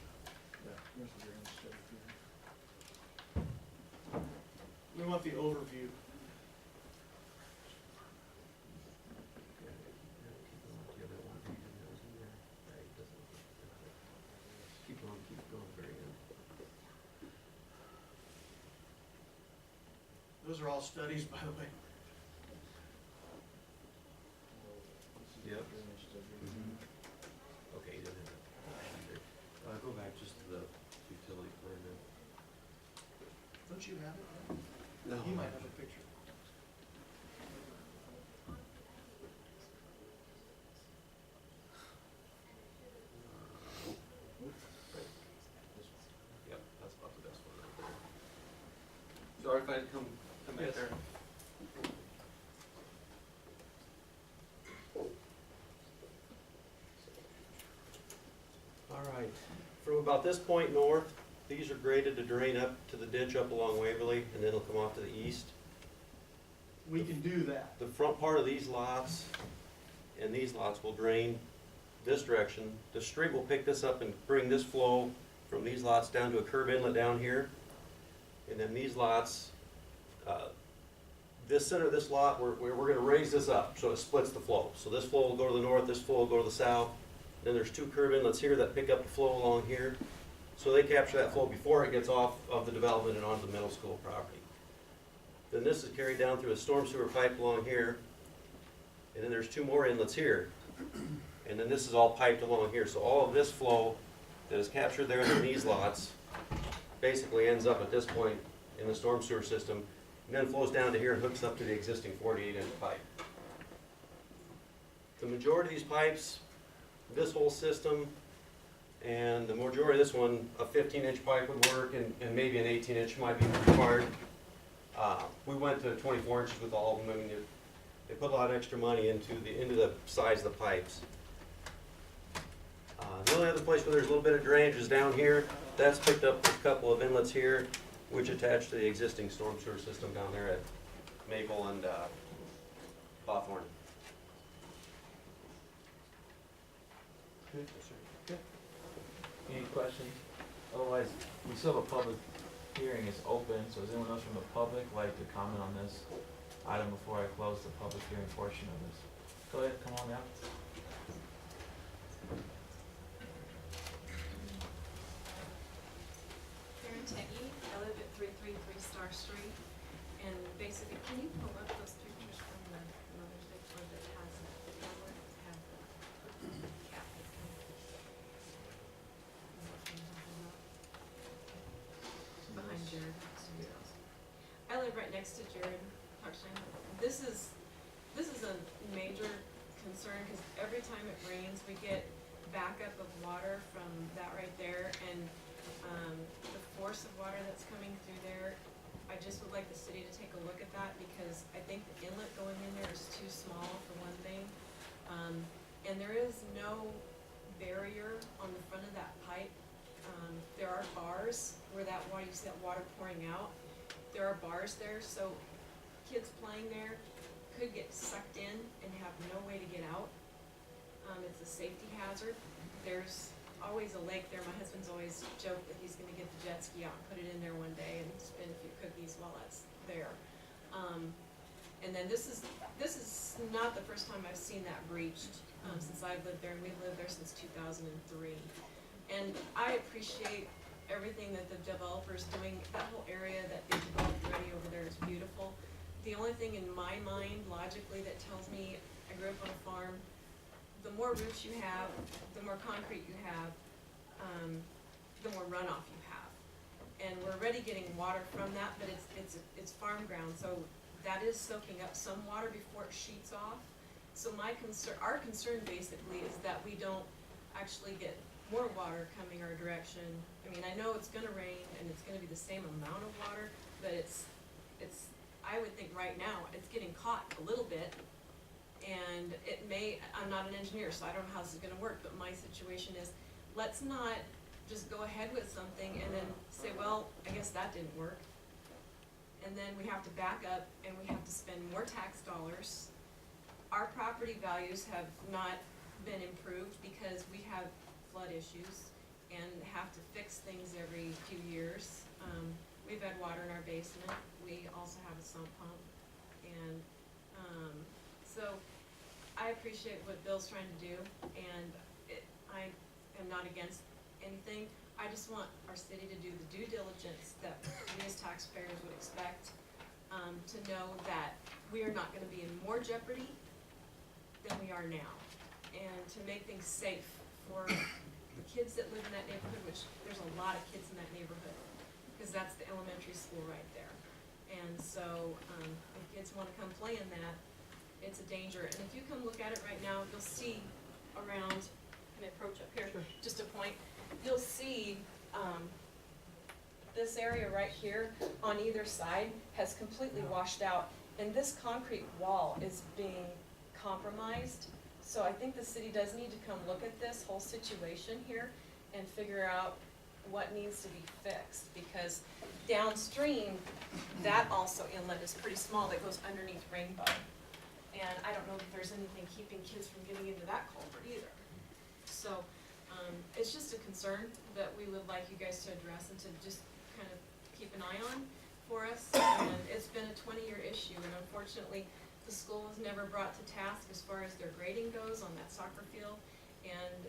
We want the overview. Keep going, very end. Those are all studies, by the way. Yep. Okay, you didn't have it. Go back just to the utility plan then. Don't you have it? No. You might have a picture. Yep, that's about the best one right there. Sorry if I had to come back there. All right, from about this point north, these are graded to drain up to the ditch up along Waverly, and then it'll come off to the east. We can do that. The front part of these lots and these lots will drain this direction. The street will pick this up and bring this flow from these lots down to a curb inlet down here. And then these lots, this center of this lot, we're gonna raise this up so it splits the flow. So this flow will go to the north, this flow will go to the south. Then there's 2 curb inlets here that pick up the flow along here. So they capture that flow before it gets off of the development and onto the middle school property. Then this is carried down through a storm sewer pipe along here. And then there's 2 more inlets here. And then this is all piped along here. So all of this flow that is captured there in these lots basically ends up at this point in the storm sewer system, and then flows down to here and hooks up to the existing 48-inch pipe. The majority of these pipes, this whole system, and the majority of this one, a 15-inch pipe would work, and maybe an 18-inch might be required. We went to 24 inches with all of them. I mean, they put a lot of extra money into the size of the pipes. The only other place where there's a little bit of drainage is down here. That's picked up with a couple of inlets here, which attach to the existing storm sewer system down there at Maple and Hawthorne. Any questions? Otherwise, we still have a public hearing, it's open, so does anyone else from the public like to comment on this item before I close the public hearing portion of this? Go ahead, come on out. Karen Teggy, I live at 333 Star Street, and basically, can you pull up those pictures from the Mother's Day Club that has the camera, have the cap? Behind Jared Studios. I live right next to Jared Huckstein. This is a major concern, because every time it rains, we get backup of water from that right there, and the force of water that's coming through there, I just would like the city to take a look at that, because I think the inlet going in there is too small for one thing. And there is no barrier on the front of that pipe. There are bars where that water, you see that water pouring out. There are bars there, so kids playing there could get sucked in and have no way to get out. It's a safety hazard. There's always a lake there. My husband's always joked that he's gonna get the jet ski out and put it in there one day and spin a few cookies while it's there. And then this is not the first time I've seen that breached, since I've lived there, and we've lived there since 2003. And I appreciate everything that the developer's doing. That whole area that they developed already over there is beautiful. The only thing in my mind logically that tells me, I grew up on a farm, the more roots you have, the more concrete you have, the more runoff you have. And we're already getting water from that, but it's farm ground, so that is soaking up some water before it sheets off. So our concern basically is that we don't actually get more water coming our direction. I mean, I know it's gonna rain and it's gonna be the same amount of water, but I would think right now, it's getting caught a little bit. And I'm not an engineer, so I don't know how this is gonna work, but my situation is, let's not just go ahead with something and then say, well, I guess that didn't work. And then we have to back up and we have to spend more tax dollars. Our property values have not been improved because we have flood issues and have to fix things every few years. We've had water in our basement. We also have a sump pump. And so I appreciate what Bill's trying to do, and I am not against anything. I just want our city to do the due diligence that we as taxpayers would expect, to know that we are not gonna be in more jeopardy than we are now, and to make things safe for the kids that live in that neighborhood, which there's a lot of kids in that neighborhood, because that's the elementary school right there. And so, if kids wanna come play in that, it's a danger. And if you come look at it right now, you'll see around, can I approach up here, just a point, you'll see, this area right here on either side has completely washed out, and this concrete wall is being compromised. So I think the city does need to come look at this whole situation here and figure out what needs to be fixed, because downstream, that also inlet is pretty small that goes underneath Rainbow. And I don't know if there's anything keeping kids from getting into that culvert either. So, it's just a concern that we would like you guys to address and to just kind of keep an eye on for us. And it's been a 20-year issue, and unfortunately, the school was never brought to task as far as their grading goes on that soccer field. And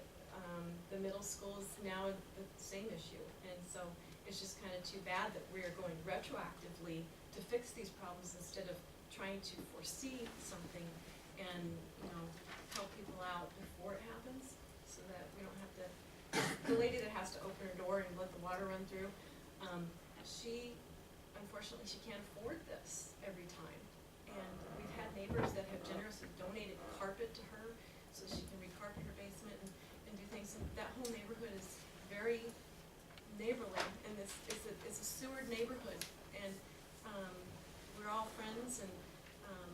the middle school is now the same issue. And so it's just kind of too bad that we are going retroactively to fix these problems instead of trying to foresee something and, help people out before it happens, so that we don't have to, the lady that has to open her door and let the water run through, unfortunately, she can't afford this every time. And we've had neighbors that have generously donated carpet to her so she can recarpet her basement and do things. And that whole neighborhood is very neighborly, and it's a Seward neighborhood, and we're all friends, and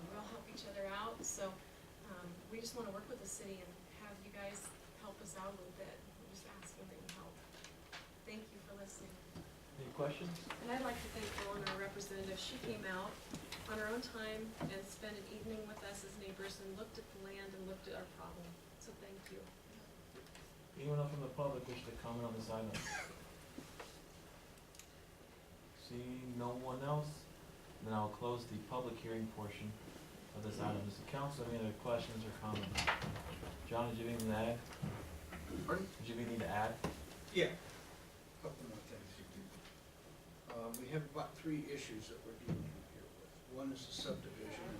we all help each other out. So we just want to work with the city and have you guys help us out a little bit. We're just asking that you help. Thank you for listening. Any questions? And I'd like to thank Dawn, our representative. She came out on her own time and spent an evening with us as neighbors and looked at the land and looked at our problem. So thank you. Anyone else from the public wish to comment on this item? Seeing no one else, then I'll close the public hearing portion of this item. Does the council have any other questions or comments? John, did you have anything to add? Pardon? Did you have anything to add? Yeah, couple more things. We have about 3 issues that we're dealing here with. One is the subdivision,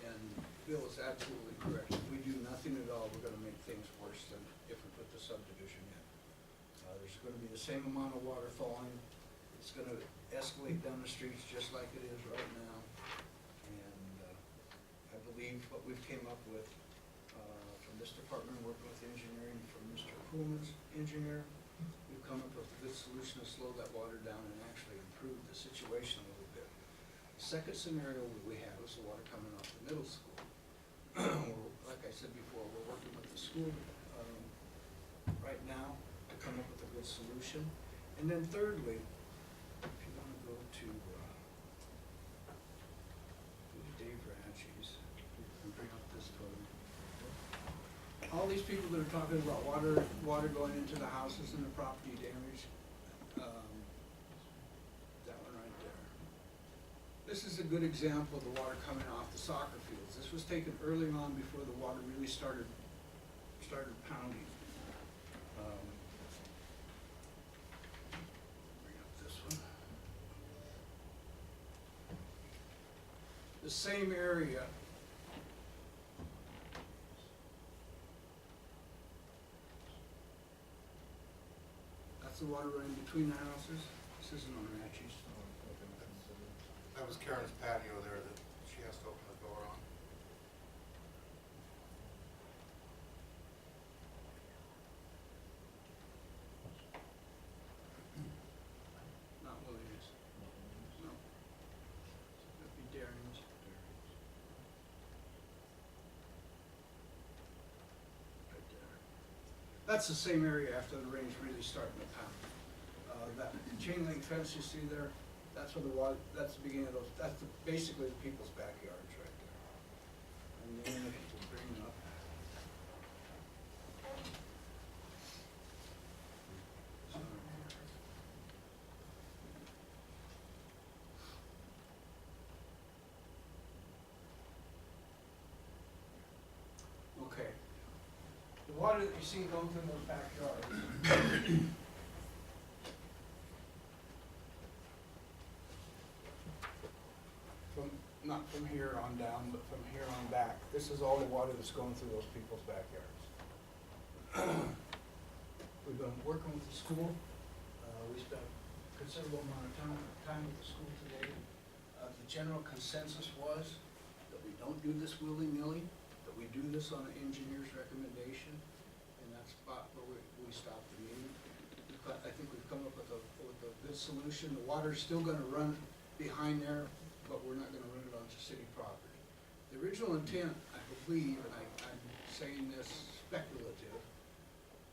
and Bill is absolutely correct. If we do nothing at all, we're gonna make things worse than if we put the subdivision in. There's gonna be the same amount of water falling. It's gonna escalate down the streets just like it is right now. And I believe what we've came up with from this department, working with engineering from Mr. Coolman's engineer, we've come up with a good solution to slow that water down and actually improve the situation a little bit. The second scenario that we have is the water coming off the middle school. Like I said before, we're working with the school right now to come up with a good solution. And then thirdly, if you want to go to Dave Ratchie's, and bring up this photo. All these people that are talking about water going into the houses and the property damage, that one right there. This is a good example of the water coming off the soccer fields. This was taken early on before the water really started pounding. Bring up this one. The same area. That's the water running between the houses. This isn't on Ratchie's. That was Karen's patio there that she has to open the door on. Not Williams. No. That'd be Darren's. Right there. That's the same area after the rain's really starting to pound. That chain link fence you see there, that's where the water, that's the beginning of those, that's basically the people's backyards right there. And then if you can bring it up. Okay. The water that you see going through those backyards. Not from here on down, but from here on back. This is all the water that's going through those people's backyards. We've been working with the school. We spent a considerable amount of time with the school today. The general consensus was that we don't do this willy-nilly, that we do this on an engineer's recommendation, and that's about where we stopped the meeting. I think we've come up with a good solution. The water's still gonna run behind there, but we're not gonna run it onto city property. The original intent, I believe, and I'm saying this speculative,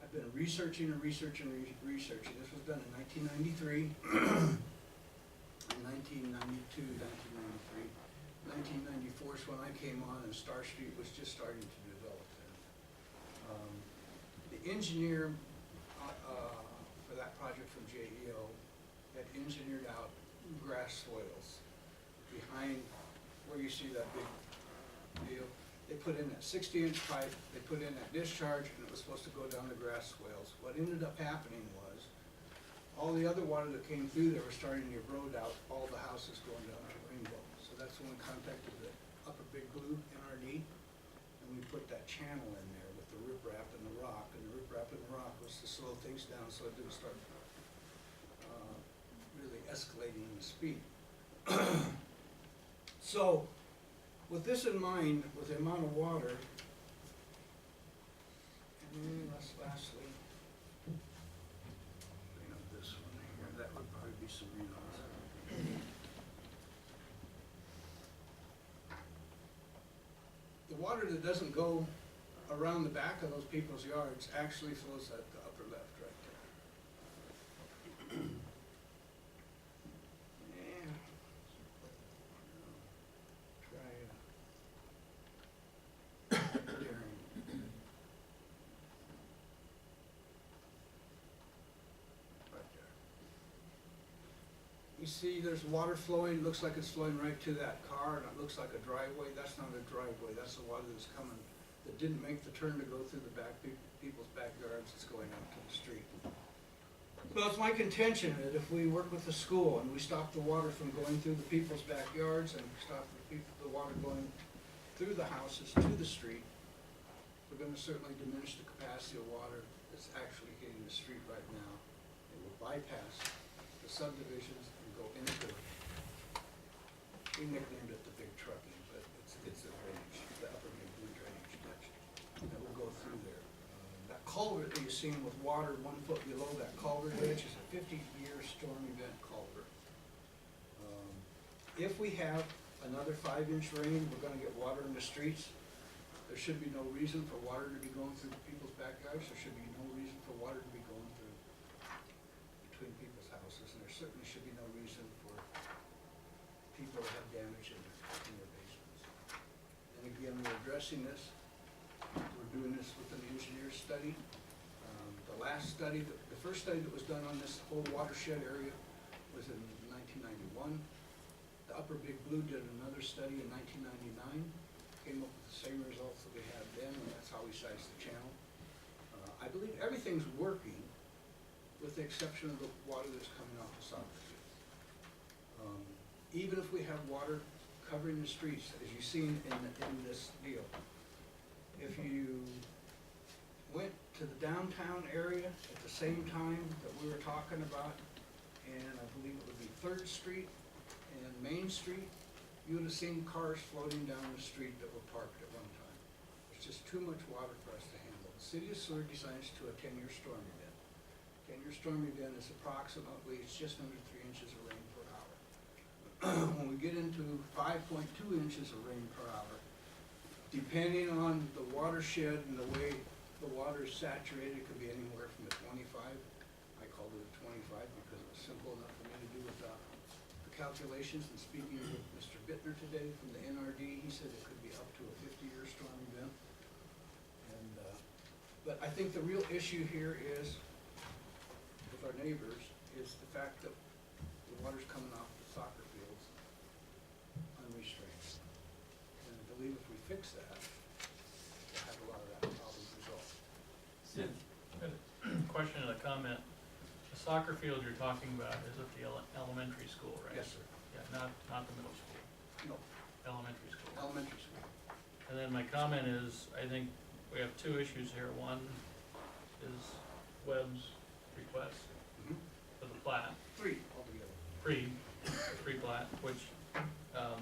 I've been researching. This was done in 1993, in 1992, 1993. 1994 is when I came on and Star Street was just starting to develop then. The engineer for that project from JEO had engineered out grass soils behind where you see that big deal. They put in that 60-inch pipe, they put in that discharge, and it was supposed to go down the grass swales. What ended up happening was, all the other water that came through there was starting to erode out all the houses going down to Rainbow. So that's when we contacted the Upper Big Blue, NRD, and we put that channel in there with the riprap and the rock, and the riprap and the rock was to slow things down so it didn't start really escalating in speed. So, with this in mind, with the amount of water, and then lastly, bring up this one here, that would probably be Serena's. The water that doesn't go around the back of those people's yards actually flows at the upper left right there. You see there's water flowing, looks like it's flowing right to that car, and it looks like a driveway. That's not a driveway, that's the water that's coming, that didn't make the turn to go through the people's backyards, it's going out to the street. Well, it's my contention that if we work with the school and we stop the water from going through the people's backyards and stop the water going through the houses to the street, we're gonna certainly diminish the capacity of water that's actually hitting the street right now. It will bypass the subdivisions and go into, we nicknamed it the big trucking, but it's the drainage, the upper Big Blue drainage ditch that will go through there. That culvert that you're seeing with water 1 foot below that culvert ditch is a 50-year storm event culvert. If we have another 5-inch rain, we're gonna get water in the streets. There should be no reason for water to be going through people's backyards. There should be no reason for water to be going through between people's houses. And there certainly should be no reason for people to have damage in their basements. And again, we're addressing this. We're doing this with an engineer's study. The last study, the first study that was done on this whole watershed area was in 1991. the Upper Big Blue did another study in 1999, came up with the same results that we had then, and that's how we sized the channel. I believe everything's working, with the exception of the water that's coming off the soccer field. Even if we have water covering the streets, as you've seen in this deal, if you went to the downtown area at the same time that we were talking about, and I believe it would be 3rd Street and Main Street, you would have seen cars floating down the street that were parked at one time. It's just too much water for us to handle. The city of Seward designs to a 10-year storm event. 10-year storm event is approximately, it's just under 3 inches of rain per hour. When we get into 5.2 inches of rain per hour, depending on the watershed and the way the water is saturated, it could be anywhere from a 25. I called it a 25 because it was simple enough for me to do without the calculations. And speaking with Mr. Bittner today from the NRD, he said it could be up to a 50-year storm event. And but I think the real issue here is, with our neighbors, is the fact that the water's coming off the soccer fields unrestrained. And I believe if we fix that, we'll have a lot of that problem resolved. Yeah. Question and a comment. The soccer field you're talking about is at the elementary school, right? Yes, sir. Yeah, not the middle school, No, elementary school. elementary school. And then my comment is, I think we have 2 issues here. One is Webb's request Mhm. for the plat, 3 altogether. free plat, which, from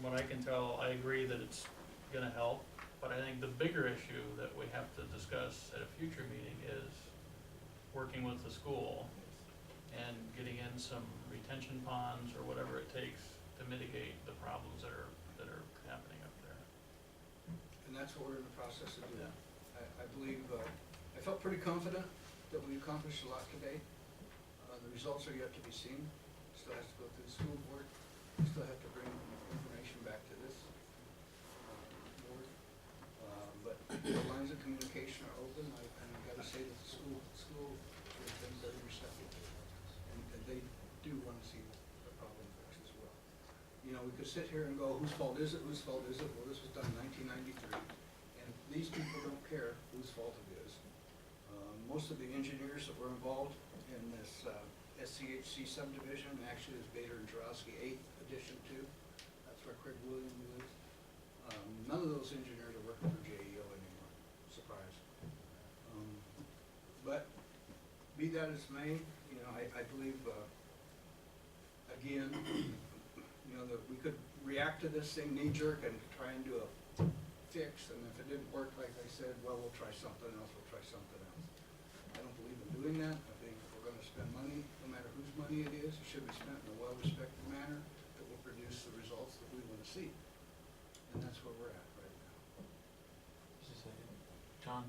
what I can tell, I agree that it's gonna help. But I think the bigger issue that we have to discuss at a future meeting is working with the school and getting in some retention ponds or whatever it takes to mitigate the problems that are happening up there. And that's what we're in the process of doing. I believe, I felt pretty confident that we accomplished a lot today. The results are yet to be seen. Still has to go through the school board. Still have to bring information back to this board. But the lines of communication are open. I've got to say that the school has been very receptive. And they do want to see the problem fixed as well. You know, we could sit here and go, whose fault is it, whose fault is it? Well, this was done in 1993, and these people don't care whose fault it is. Most of the engineers that were involved in this SCHC subdivision, actually is Bader and Jarowski 8th Edition 2. That's where Craig Williams lives. None of those engineers are working for JEO anymore. Surprise. But be that as may, you know, I believe, again, you know, that we could react to this thing knee-jerk and try and do a fix, and if it didn't work, like I said, well, we'll try something else, I don't believe in doing that. I think if we're gonna spend money, no matter whose money it is, it should be spent in a well-respected manner that will produce the results that we wanna see. And that's where we're at right now. Just a second. John?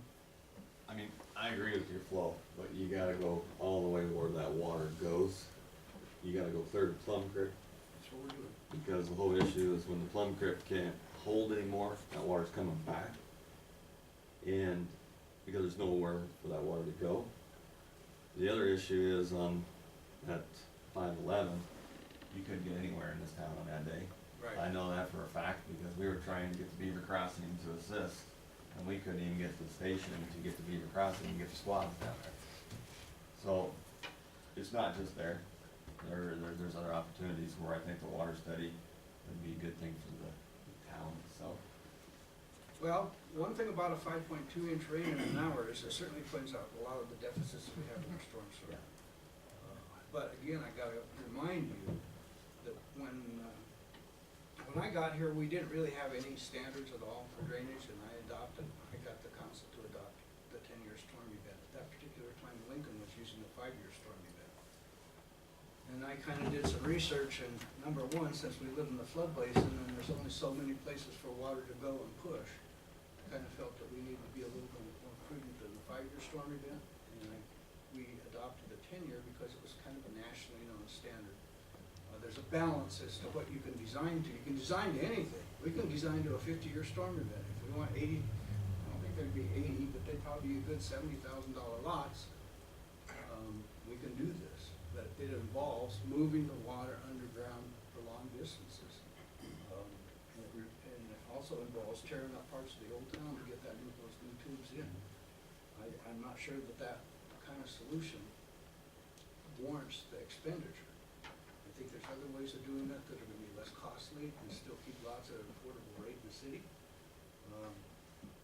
I mean, I agree with your flow, but you gotta go all the way where that water goes. You gotta go clear to Plum Creek, That's what we're doing. because the whole issue is when the Plum Creek can't hold anymore, that water's coming back. And because there's nowhere for that water to go. The other issue is at 511, you couldn't get anywhere in this town on that day. Right. I know that for a fact because we were trying to get the Beaver Crossing to assist, and we couldn't even get to the station to get the Beaver Crossing and get the squads down there. So, it's not just there. There's other opportunities where I think the water study would be a good thing for the town, so. Well, one thing about a 5.2 inch rain in an hour is it certainly cleans out a lot of the deficits we have in our storm sewer. But again, I gotta remind you that when I got here, we didn't really have any standards at all for drainage, and I got the council to adopt the 10-year storm event. At that particular time, Lincoln was using the 5-year storm event. And I kinda did some research, and number one, since we live in the flood basin and there's only so many places for water to go and push, I kinda felt that we needed to be a little bit more prudent than the 5-year storm event. And we adopted the 10-year because it was kind of a nationally known standard. There's a balance as to what you can design to. You can design to anything. We can design to a 50-year storm event. If we want 80, I don't think there'd be 80, but they'd probably be a good $70,000 lots. We can do this, but it involves moving the water underground also involves tearing up parts of the old town to get those new tubes in. I'm not sure that kind of solution warrants the expenditure. I think there's other ways of doing that that are gonna be less costly and still keep lots at an affordable rate in the city.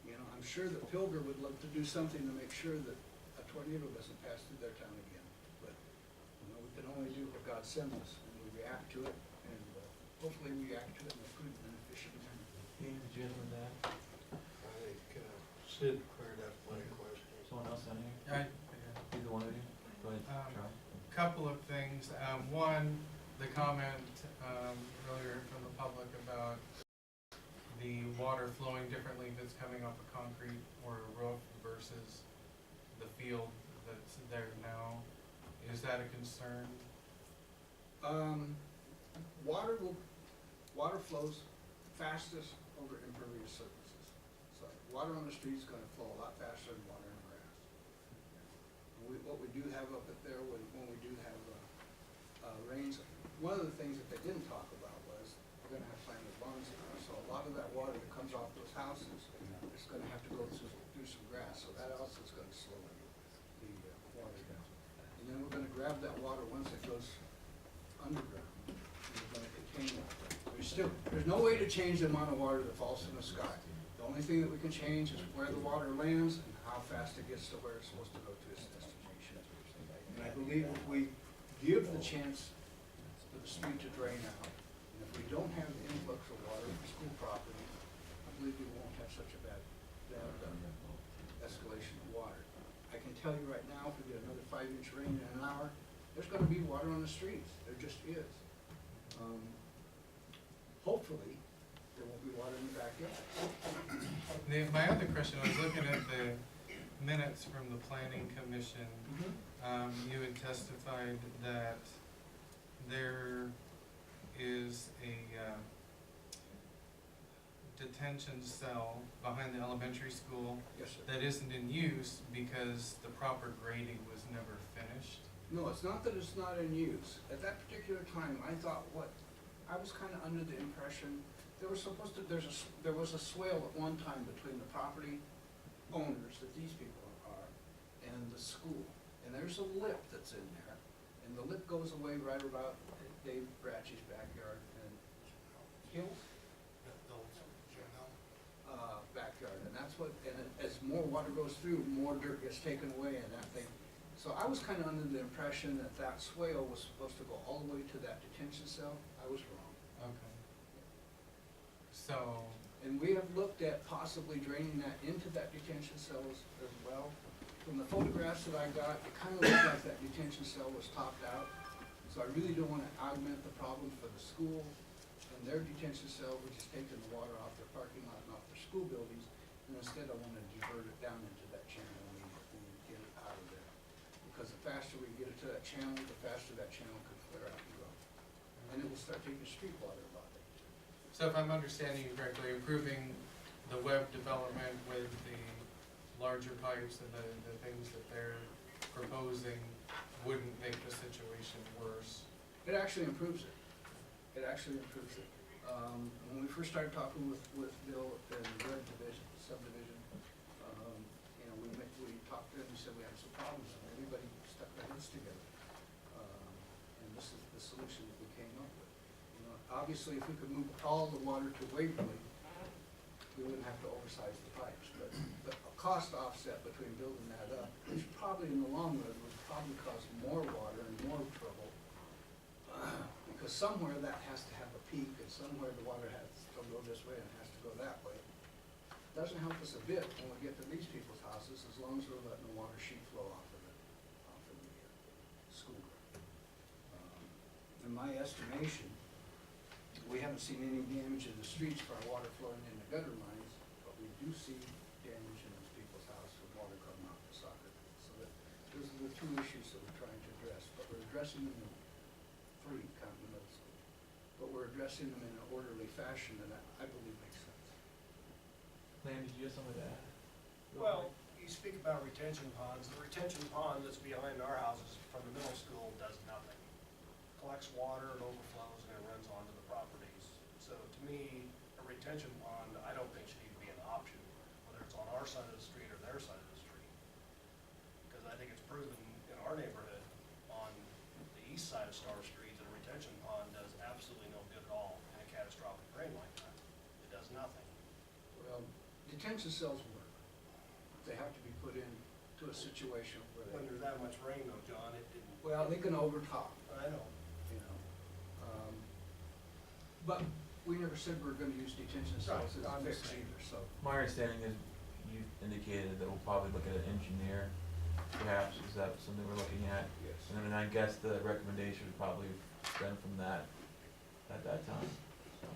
You know, I'm sure that Pilger would love to do something to make sure that a tornado doesn't pass through their town again. But, you know, we can only do what God sends us, and we react to it, and hopefully we react to it in a prudent and efficient manner. Ian, did you have something to add? I think Sid cleared up my questions. Someone else on here? Either one of you? Go ahead, Charlie. Couple of things. One, the comment earlier from the public about the water flowing differently if it's coming off a concrete or a roof versus the field that's there now. Is that a concern? Water flows fastest over impervious surfaces. So water on the street's gonna flow a lot faster than water in the grass. What we do have up at there when we do have rains, one of the things that they didn't talk about was we're gonna have planted lawns in there. So a lot of that water that comes off those houses is gonna have to go through some grass. So that also is gonna slow the water down. And then we're gonna grab that water once it goes underground. And we're gonna contain it. There's no way to change the amount of water that falls from the sky. The only thing that we can change is where the water lands and how fast it gets to where it's supposed to go to its destination. And I believe if we give the chance for the street to drain out, and if we don't have the influx of water from school property, I believe we won't have such a bad escalation of water. I can tell you right now, if we get another 5-inch rain in an hour, there's gonna be water on the streets. There just is. Hopefully, there won't be water in the backyard. My other question, I was looking at the minutes from the planning commission. You had testified that there is a detention cell behind the elementary school Yes, sir. that isn't in use because the proper grading was never finished. No, it's not that it's not in use. At that particular time, I thought I was kind of under the impression there was a swale at one time between the property owners that these people are and the school. And there's a lip that's in there, and the lip goes away right about Dave Bratchy's backyard and Hills? Backyard, and that's what, and as more water goes through, more dirt gets taken away and that thing. So I was kind of under the impression that swale was supposed to go all the way to that detention cell. I was wrong. Okay. So, And we have looked at possibly draining that into that detention cell as well. From the photographs that I got, it kind of looked like that detention cell was topped out. So I really don't want to augment the problem for the school and their detention cell, which is taking the water off their parking lot and off their school buildings. And instead I want to divert it down into that channel and get it out of there. Because the faster we get it to that channel, the faster that channel can clear out and go. And it will start taking street water a lot. so if I'm understanding you correctly, improving the web development with the larger pipes and the things that they're proposing wouldn't make the situation worse. It actually improves it. It actually improves it. When we first started talking with Bill in the red division, subdivision, you know, we talked to him, we said we had some problems, and everybody stuck their heads together. And this is the solution that we came up with. You know, obviously, if we could move all the water to Waverly, we wouldn't have to oversize the pipes, but a cost offset between building that up, which probably in the long run would probably cause more water and more trouble, because somewhere that has to have a peak, and somewhere the water has to go this way and it has to go that way. Doesn't help us a bit when we get to these people's houses, as long as we're letting the water sheet flow off of the school ground. In my estimation, we haven't seen any damage in the streets for our water flowing in the gutter lines, but we do see damage in those people's houses with water coming off the soccer field. So those are the two issues that we're trying to address, but we're addressing them in free, counting the middle school. But we're addressing them in an orderly fashion, and that, I believe, makes sense. Lane, did you have something to add? Well, you speak about retention ponds. The retention pond that's behind our houses from the middle school does nothing. Collects water, it overflows, and it runs onto the properties. So to me, a retention pond, I don't our side of the street or their side of the street. Because I think it's proven in our neighborhood on the east side of Star Street that a retention pond does absolutely no good at all in a catastrophic rain like that. It does nothing. Well, detention cells work. They have to be put in to a situation where When there's that much rain though, John, it didn't. well, they can overtop, I know. you know. But we never said we were gonna use detention cells as a I'm fix just saying. either, so. My understanding is you indicated that we'll probably look at an engineer, perhaps, is that something we're looking at? Yes. And then I guess the recommendation would probably stem from that at that time, so.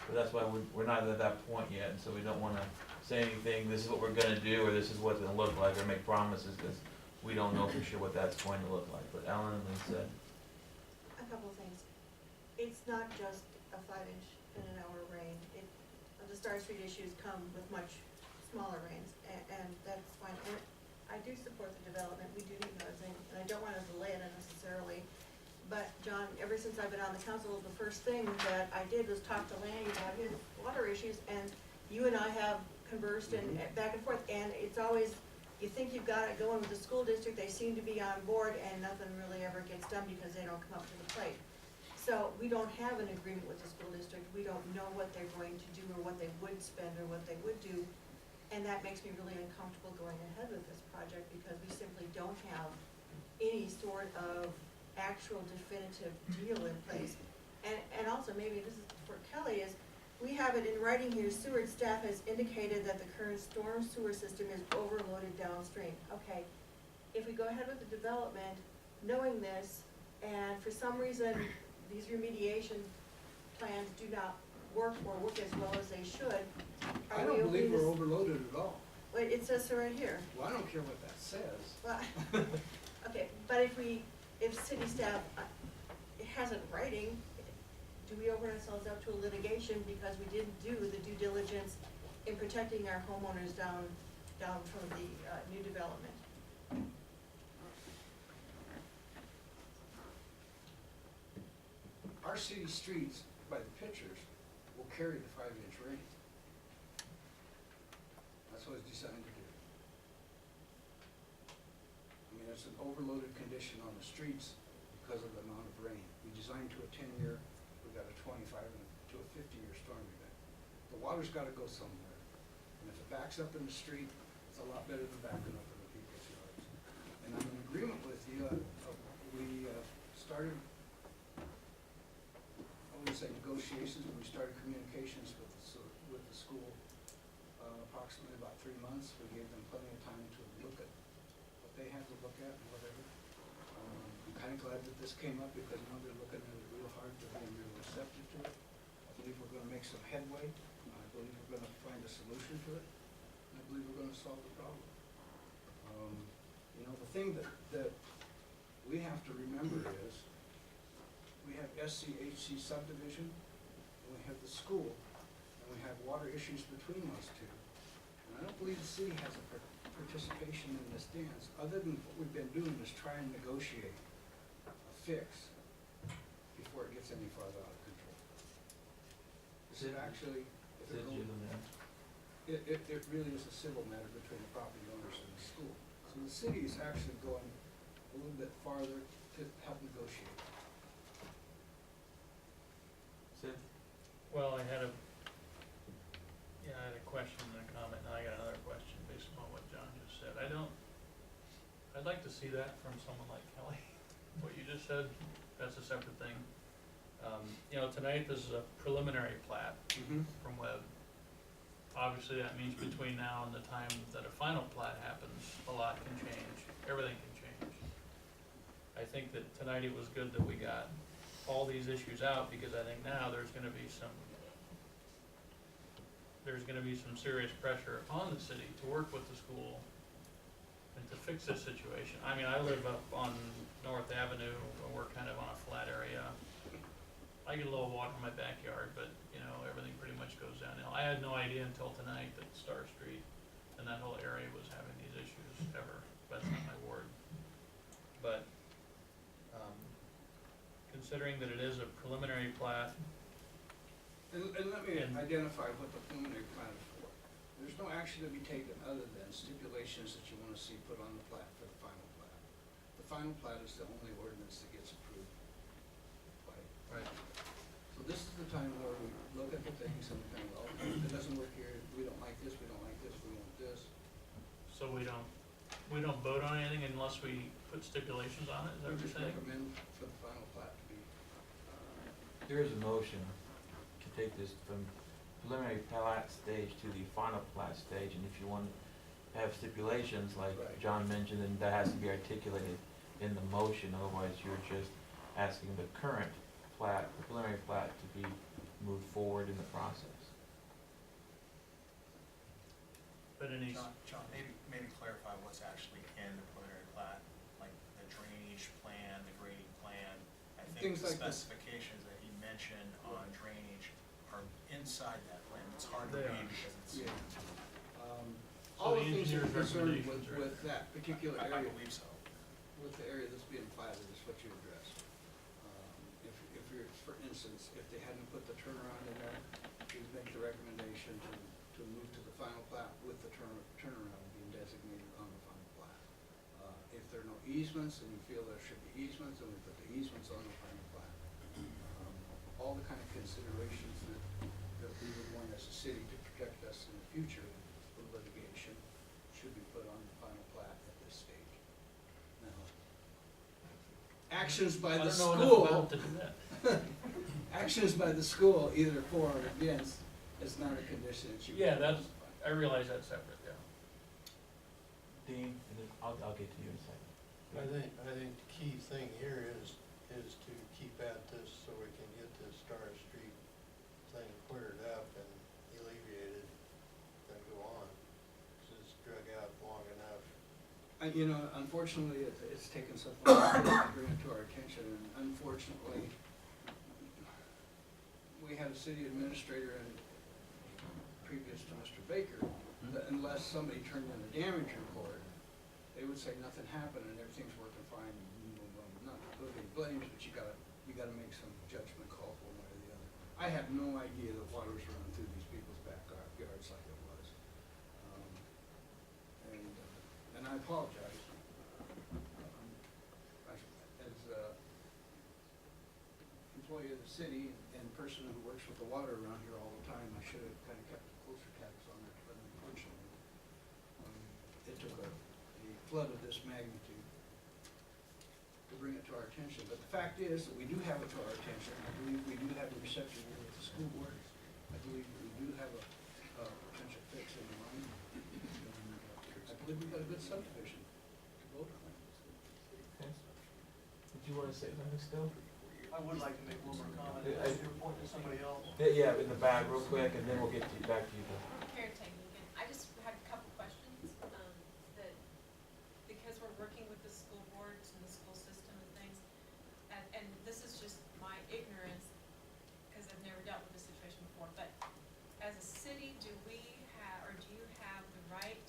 But that's why we're not at that point yet, and so we don't wanna say anything, this is what we're gonna do, or this is what it's gonna look like, or make promises, cause we don't know for sure what that's going to look like. But Ellen and Lisa, A couple of things. It's not just a 5-inch in an hour rain. The Star Street issues come with much smaller rains, and that's fine. And I do support the development, we do need housing, and I don't wanna delay it unnecessarily. But John, ever since I've been on the council, the first thing that I did was talk to Lanny about his water issues, and you and I have conversed and back and forth, and it's always, you think you've got it going with the school district, they seem to be on board, and nothing really ever gets done because they don't come up to the plate. So we don't have an agreement with the school district, we don't know what they're going to do, or what they would spend, or what they would do. And that makes me really uncomfortable going ahead with this project, because we simply don't have any sort of actual definitive deal in place. And also, maybe this is for Kelly, is we have it in writing here, Seward staff has indicated that the current storm sewer system is overloaded downstream. Okay, if we go ahead with the development, knowing this, and for some reason, these remediation plans do not work or work as well as they should, I are we don't okay believe we're to overloaded at all. wait, it says so right here. Well, I don't care what that says. Well, okay, but if city staff, it has it in writing, do we open ourselves up to a litigation because we didn't do the due diligence in protecting our homeowners down from the, new development? Our city streets, by the pictures, will carry the 5-inch rain. That's what it's designed to do. I mean, it's an overloaded condition on the streets because of the amount of rain. We designed to a 10-year, we got a 25 and to a 50-year storm event. The water's gotta go somewhere. And if it backs up in the street, it's a lot better than backing up in the people's yards. And I'm in agreement with you, we started, I wouldn't say negotiations, but we started communications with the school approximately about 3 months. We gave them plenty of time to look at what they had to look at and whatever. I'm kind of glad that this came up because now they're looking at it real hard, they're being real receptive to it. I believe we're gonna make some headway, I believe we're gonna find a solution to it, and I believe we're gonna solve the problem. You know, the thing that we have to remember is, we have SCHC subdivision, and we have the school, and we have water issues between those two. And I don't believe the city has a participation in this dance, other than what we've been doing is try and negotiate a fix before it gets any farther out of control. This is actually, if it goes, it really is a civil matter between the property owners and the school. So the city is actually going a little bit farther to help negotiate. Sid? Well, I had a question and a comment, now I got another question based upon what John just said. I'd like to see that from someone like Kelly. What you just said, that's a separate thing. Tonight this is a preliminary plat from Webb. Obviously, that means between now and the time that a final plat happens, a lot can change, everything can change. I think that tonight it was good that we got all these issues out, because I think now there's gonna be some serious pressure upon the city to work with the school and to fix this situation. I mean, I live up on North Avenue, and we're kind of on a flat area. I get a little water in my backyard, but, everything pretty much goes downhill. I had no idea until tonight that Star Street and that whole area was having these issues ever. That's not my ward. But, considering that it is a preliminary plat. And let me identify what the preliminary plan is for. There's no action to be taken other than stipulations that you wanna see put on the plat for the final plat. The final plat is the only ordinance that gets approved by. Right. So this is the time where we look at the things and kind of, oh, if it doesn't work here, we don't like this, we don't like this, we want this. So we don't vote on anything unless we put stipulations on it, is that We what you're just saying? recommend for the final plat to be, There is a motion to take this from preliminary plat stage to the final plat stage, and if you want to have stipulations, like Right. John mentioned, then that has to be articulated in the motion, otherwise you're just asking the current plat, the preliminary plat, to be moved forward in the process. But any, John, maybe clarify what's actually in the preliminary plat, like the drainage plan, the grading plan. I think Things the like this. specifications that he mentioned on drainage are inside that plan. It's hard to They read are. because it's. yeah. So All the the things that are engineer's concerned recommendations are in with that particular I area, believe so. with the area that's being platted is what you addressed. If you're, for instance, if they hadn't put the turnaround in there, you'd make the recommendation to move to the final plat with the turnaround being designated on the final plat. If there are no easements and you feel there should be easements, then we put the easements on the final plat. All the kind of considerations that we would want as a city to protect us in the future for litigation should be put on the final plat at this stage. Now, actions by I the don't know enough school, about to do that. actions by the school, either for or against, is not a condition that you. Yeah, that's, I realize that's separate, yeah. Dean, and then I'll get to you in a second. I think the key thing here is to keep at this so we can get this Star Street thing cleared up and alleviated, then go on. 'Cause it's drug out long enough. You know, unfortunately, it's taken so long to bring it to our attention, and unfortunately, we had a city administrator and previous to Mr. Baker, that unless somebody turned in a damage report, they would say nothing happened and everything's working fine. Not to put any blames, but you gotta make some judgment call for one or the other. I had no idea that water was running through these people's backyards like it was. And I apologize. As employee of the city and person who works with the water around here all the time, I should have kind of kept closer tabs on it, but unfortunately, it took a flood of this magnitude to bring it to our attention. But the fact is that we do have it to our attention. I believe we do have a reception here with the school board. I believe we do have a potential fix in mind. And I believe we've got a good subdivision to vote on. Okay. Did you want to say something still? I would like to make one more comment. Yeah, Your point to somebody else. Yeah, in the back, real quick, and then we'll get to you, back to you, Bill. Caretaking again. I just had a couple questions, that, because we're working with the school boards and the school system and things, and this is just my ignorance, because I've never dealt with this situation before, but as a city, do we have, or do you have the right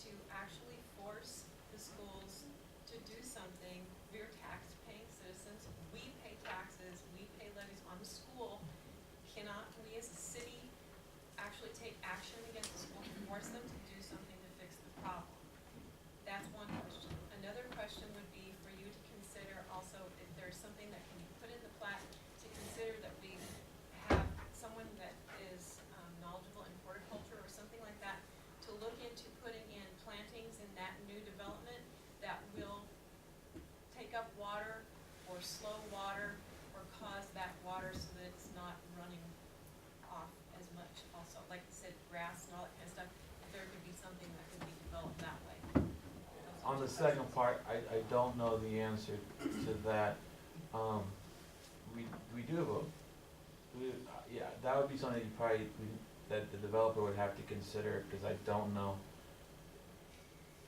to actually force the schools to do something? We're tax-paying citizens, we pay taxes, we pay levies on the school. Cannot we as a city actually take action against the school to force them to do something to fix the problem? That's one question. Another question would be for you to consider also if there's something that can be put in the plat to consider that we have someone that is knowledgeable in horticulture or something like that to look into putting in plantings in that new development that will take up water or slow water or cause that water so that it's not running off as much also. Like you said, grass and all that kind of stuff, if there could be something that could be developed that way. On the second part, I don't know the answer to that. We do have yeah, that would be something you probably, that the developer would have to consider, because I don't know.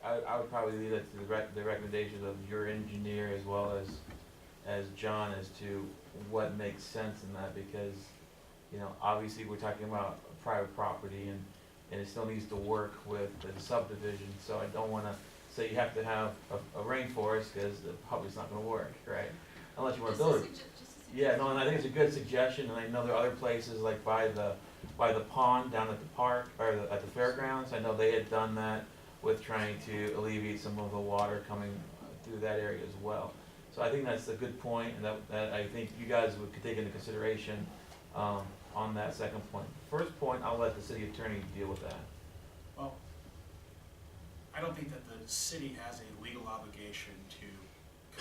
I would probably leave that to the recommendations of your engineer as well as John as to what makes sense in that, because, you know, obviously we're talking about private property and it still needs to work with the subdivision, so I don't wanna say you have to have a rainforest, because probably it's not gonna work, right? Unless you wanna build it. Yeah, no, and I think it's a good suggestion, and I know there are other places like by the by the pond down at the park, or at the fairgrounds. I know they had done that with trying to alleviate some of the water coming through that area as well. So I think that's a good point, and that I think you guys could take into consideration on that second point. First point, I'll let the city attorney deal with that. Well, I don't think that the city has a legal obligation to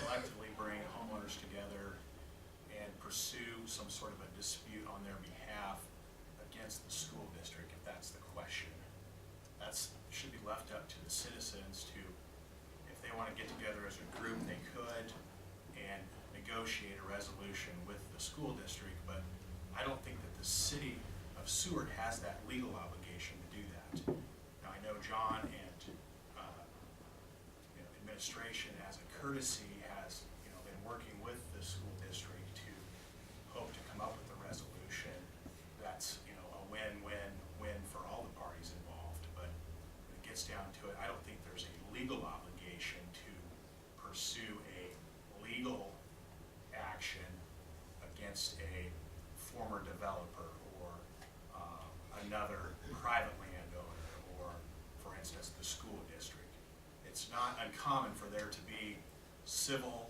collectively bring homeowners together and pursue some sort of a dispute on their behalf against the school district, if that's the question. Should be left up to the citizens to, if they want to get together as a group, they could, and negotiate a resolution with the school district, but I don't think that the city of Seward has that legal obligation to do that. Now, I know John and administration, as a courtesy, has been working with the school district to hope to come up with a resolution that's a win-win-win for all the parties involved. But when it gets down to it, I don't think there's a legal obligation to pursue a legal action against a former developer or another private landowner, or, for instance, the school district. It's not uncommon for there to be civil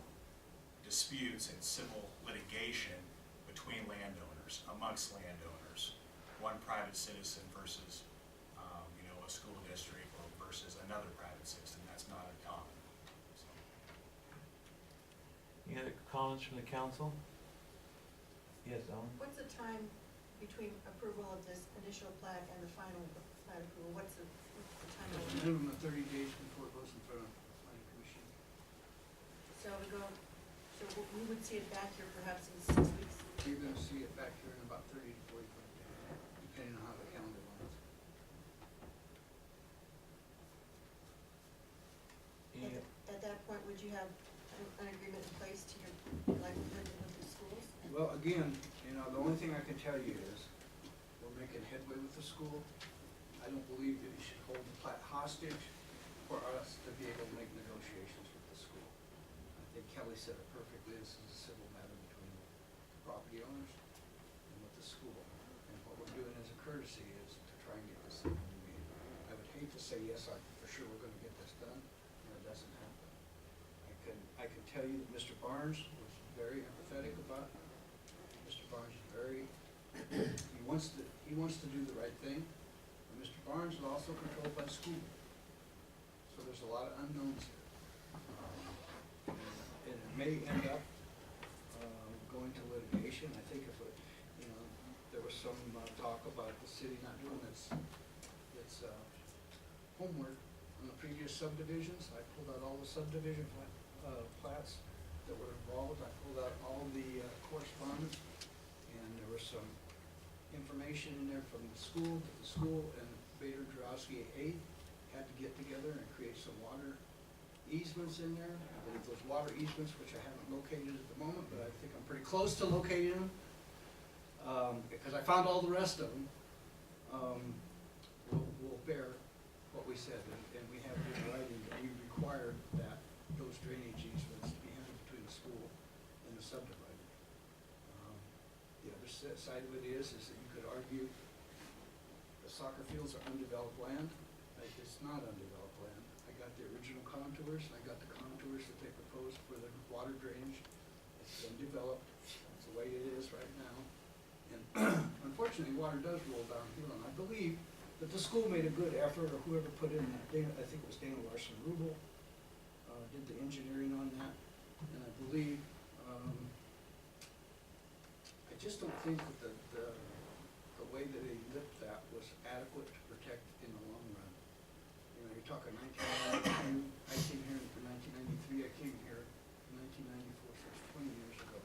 disputes and civil litigation between landowners, amongst landowners, one private citizen versus a school district, or versus another private citizen. That's not uncommon. So. Any other comments from the council? Yes, Ellen? What's the time between approval of this initial plat and the final plat approval? What's the time? Minimum of 30 days before it goes in front of the planning commission. So we would see it back here perhaps in 6 weeks? You're gonna see it back here in about 30 to 45 days, depending on how the calendar lines. At that point, would you have an agreement in place to your livelihood with the schools? Well, again, the only thing I can tell you is, we're making headway with the school. I don't believe that you should hold the plat hostage for us to be able to make negotiations with the school. I think Kelly said it perfectly, this is a civil matter between the property owners and with the school. And what we're doing as a courtesy is to try and get this thing made. I would hate to say, yes, for sure we're gonna get this done, and it doesn't happen. I can tell you that Mr. Barnes was very empathetic about it. Mr. Barnes is very, he wants to do the right thing. Mr. Barnes is also controlled by the school. So there's a lot of unknowns here. And it may end up going to litigation. I think if there was some talk about the city not doing its homework on the previous subdivisions. I pulled out all the subdivision plats that were involved. I pulled out all the correspondence, and there was some information in there from the school, that the school and Bader Drowsky 8 had to get together and create some water easements in there. I believe those water easements, which I haven't located at the moment, but I think I'm pretty close to locating them, because I found all the rest of them, will bear what we said, and we have it in writing that we required that those drainage easements to be handled between the school and the subdivider. The other side of it is that you could argue the soccer fields are undeveloped land. It's not undeveloped land. I got the original contours, and I got the contours that they proposed for the water drainage. It's undeveloped. That's the way it is right now. And unfortunately, water does roll downhill, and I believe that the school made a good effort, or whoever put in that, I think it was Dana Larson Rubel, did the engineering on that, and I believe, I just don't think that the way that they lit that was adequate to protect in the long run. You're talking 1992, I came here in 1993, I came here in 1994, so it's 20 years ago.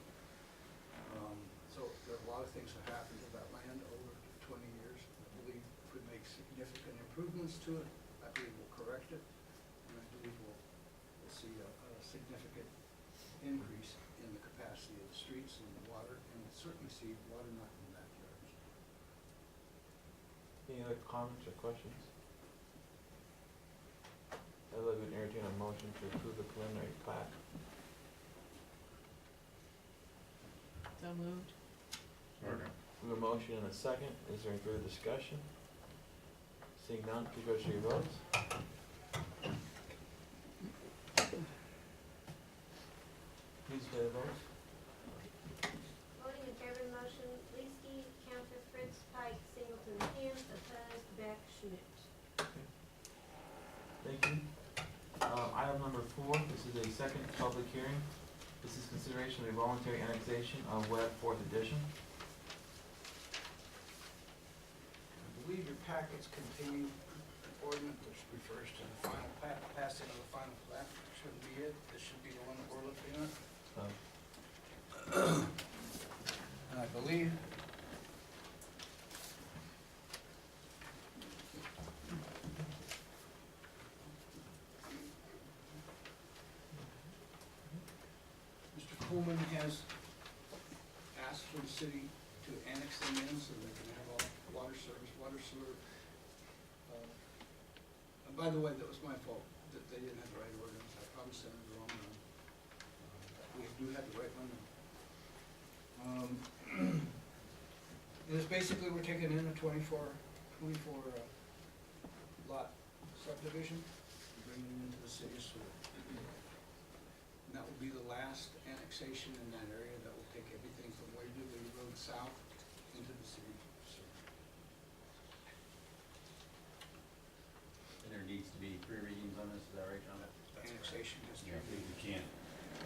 So there are a lot of things that happened to that land over 20 years. I believe if we make significant improvements to it, I believe we'll correct it, and I believe we'll see a significant increase in the capacity of the streets and the water, and we'll certainly see water not in the backyards. Any other comments or questions? I'd like to entertain a motion to approve the preliminary plat. So moved. Okay. We We have a motion and a second. Is there any further discussion? Seeing none, please register your votes. Please play the votes. Voting in favor of the motion, Leeske, Cantor, Fritz, Pike, Singleton, Hams, opposed, Beck, Schmidt. Thank you. Item number 4, this is a second public hearing. This is consideration of a voluntary annexation of Webb 4th Edition. I believe your packets contain an ordinance which refers to the final passing of the final plat. Shouldn't be it. This should be the one that we're looking at. And I believe Mr. Coleman has asked for the city to annex them in so they can have all water service, water sewer. And by the way, that was my fault, that they didn't have the right ordinance. I probably sent it the wrong one. We do have the right one. It's basically, we're taking in a 24 lot subdivision, bringing it into the city of Seward. And that will be the last annexation in that area. That will take everything from Waverly Road south into the city of Seward. And there needs to be 3 readings on this, is that right, John? Annexation history. Yeah, we can't.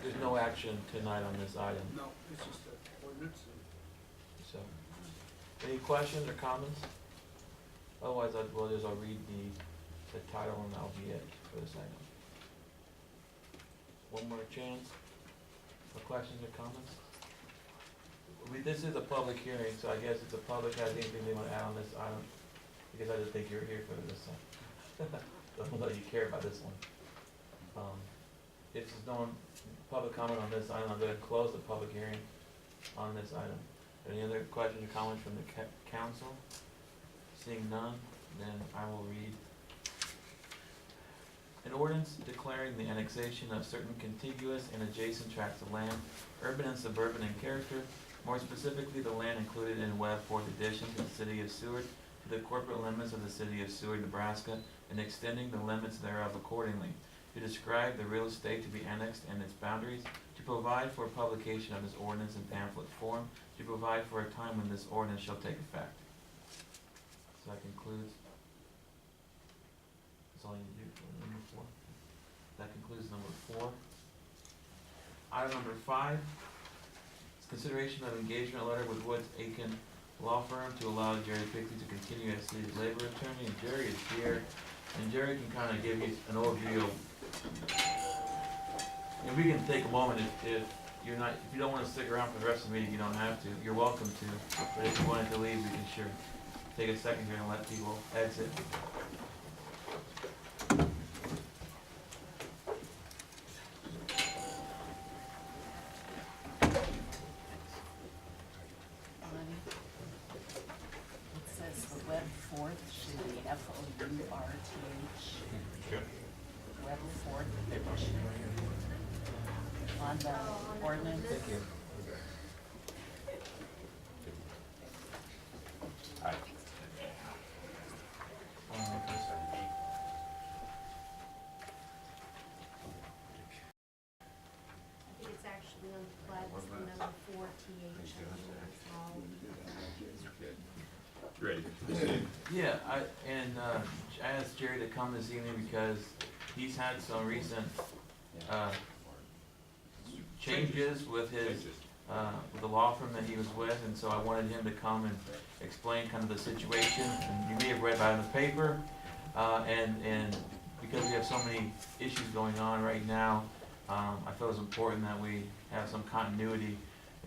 There's no action tonight on this item. No, it's just an ordinance. So, any questions or comments? Otherwise, I'll read the title and that'll be it for this item. One more chance for questions or comments? This is a public hearing, so I guess if the public has anything they want to add on this item, because I just think you're here for this one. Don't know you care about this one. If there's no public comment on this item, I'm going to close the public hearing on this item. Any other questions or comments from the council? Seeing none, then I will read. An ordinance declaring the annexation of certain contiguous and adjacent tracts of land, urban and suburban in character, more specifically the land included in Webb 4th Edition to the city of Seward, to the corporate limits of the city of Seward, Nebraska, and extending the limits thereof accordingly, to describe the real estate to be annexed and its boundaries, to provide for publication of this ordinance in pamphlet form, to provide for a time when this ordinance shall take effect. So that concludes. That's all you need to do for number 4. That concludes number 4. Item number 5 is consideration of engagement letter with Woods Aiken Law Firm to allow Jerry Pickley to continue as city's labor attorney. And Jerry is here, and Jerry can kind of give you an overview of. And we can take a moment if you're not, if you don't want to stick around for the rest of the meeting, you don't have to. You're welcome to. But if you wanted to leave, we can sure take a second here and let people exit. It says the Webb 4th should be F-O-U-R-T-H. Sure. Webb 4th Edition. On the ordinance. Thank you. Aye. I think it's actually on the plat, it's the number 4 TH. Ready? Yeah, I asked Jerry to come this evening because he's had some recent changes with his with the law firm that he was with, and so I wanted him to come and explain kind of the situation. And you may have read about it in the paper, and because we have so many issues going on right now, I felt it was important that we have some continuity.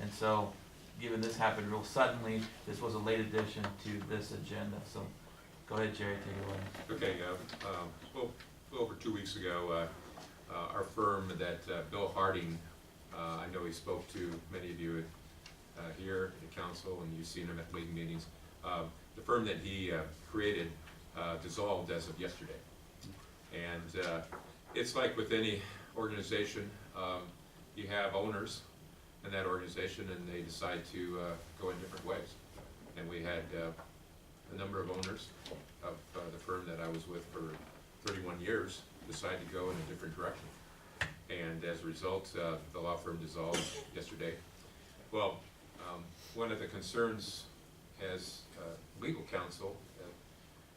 And so, given this happened real suddenly, this was a late addition to this agenda. So, go ahead, Jerry, take it away. Okay, well, over 2 weeks ago, our firm that Bill Harding, I know he spoke to many of you here at council, and you've seen him at league meetings. The firm that he created dissolved as of yesterday. And it's like with any organization, you have owners in that organization, and they decide to go in different ways. And we had a number of owners of the firm that I was with for 31 years decide to go in a different direction. And as a result, the law firm dissolved yesterday. Well, one of the concerns as legal counsel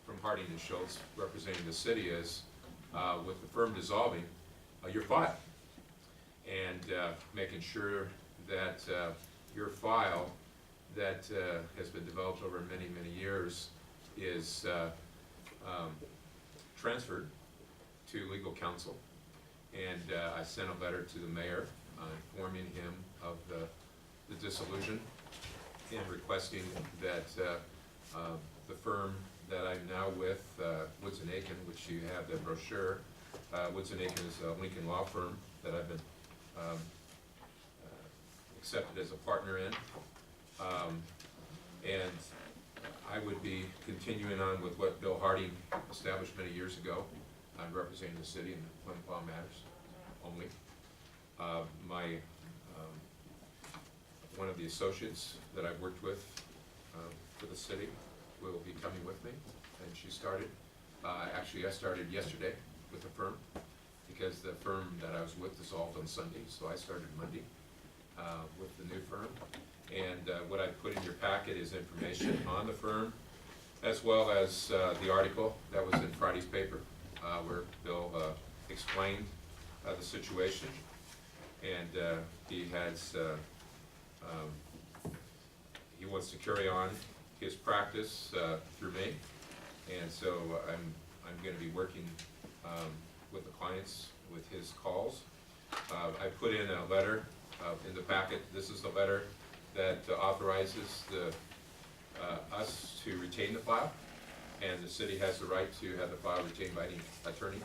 from Harding and Schultz representing the city is with the firm dissolving, your file. And making sure that your file that has been developed over many, many years is transferred to legal counsel. And I sent a letter to the mayor informing him of the dissolution and requesting that the firm that I'm now with, Woods and Aiken, which you have the brochure, Woods and Aiken is a Lincoln law firm that I've been accepted as a partner in. And I would be continuing on with what Bill Harding established many years ago. I'm representing the city in employment law matters only. One of the associates that I've worked with for the city will be coming with me, and she started. Actually, I started yesterday with the firm because the firm that I was with dissolved on Sunday, so I started Monday with the new firm. And what I put in your packet is information on the firm, as well as the article that was in Friday's paper, where Bill explained the situation. And he has, he wants to carry on his practice through me. And so I'm going to be working with the clients with his calls. I put in a letter in the packet. This is the letter that authorizes us to retain the file, and the city has the right to have the file retained by any attorney.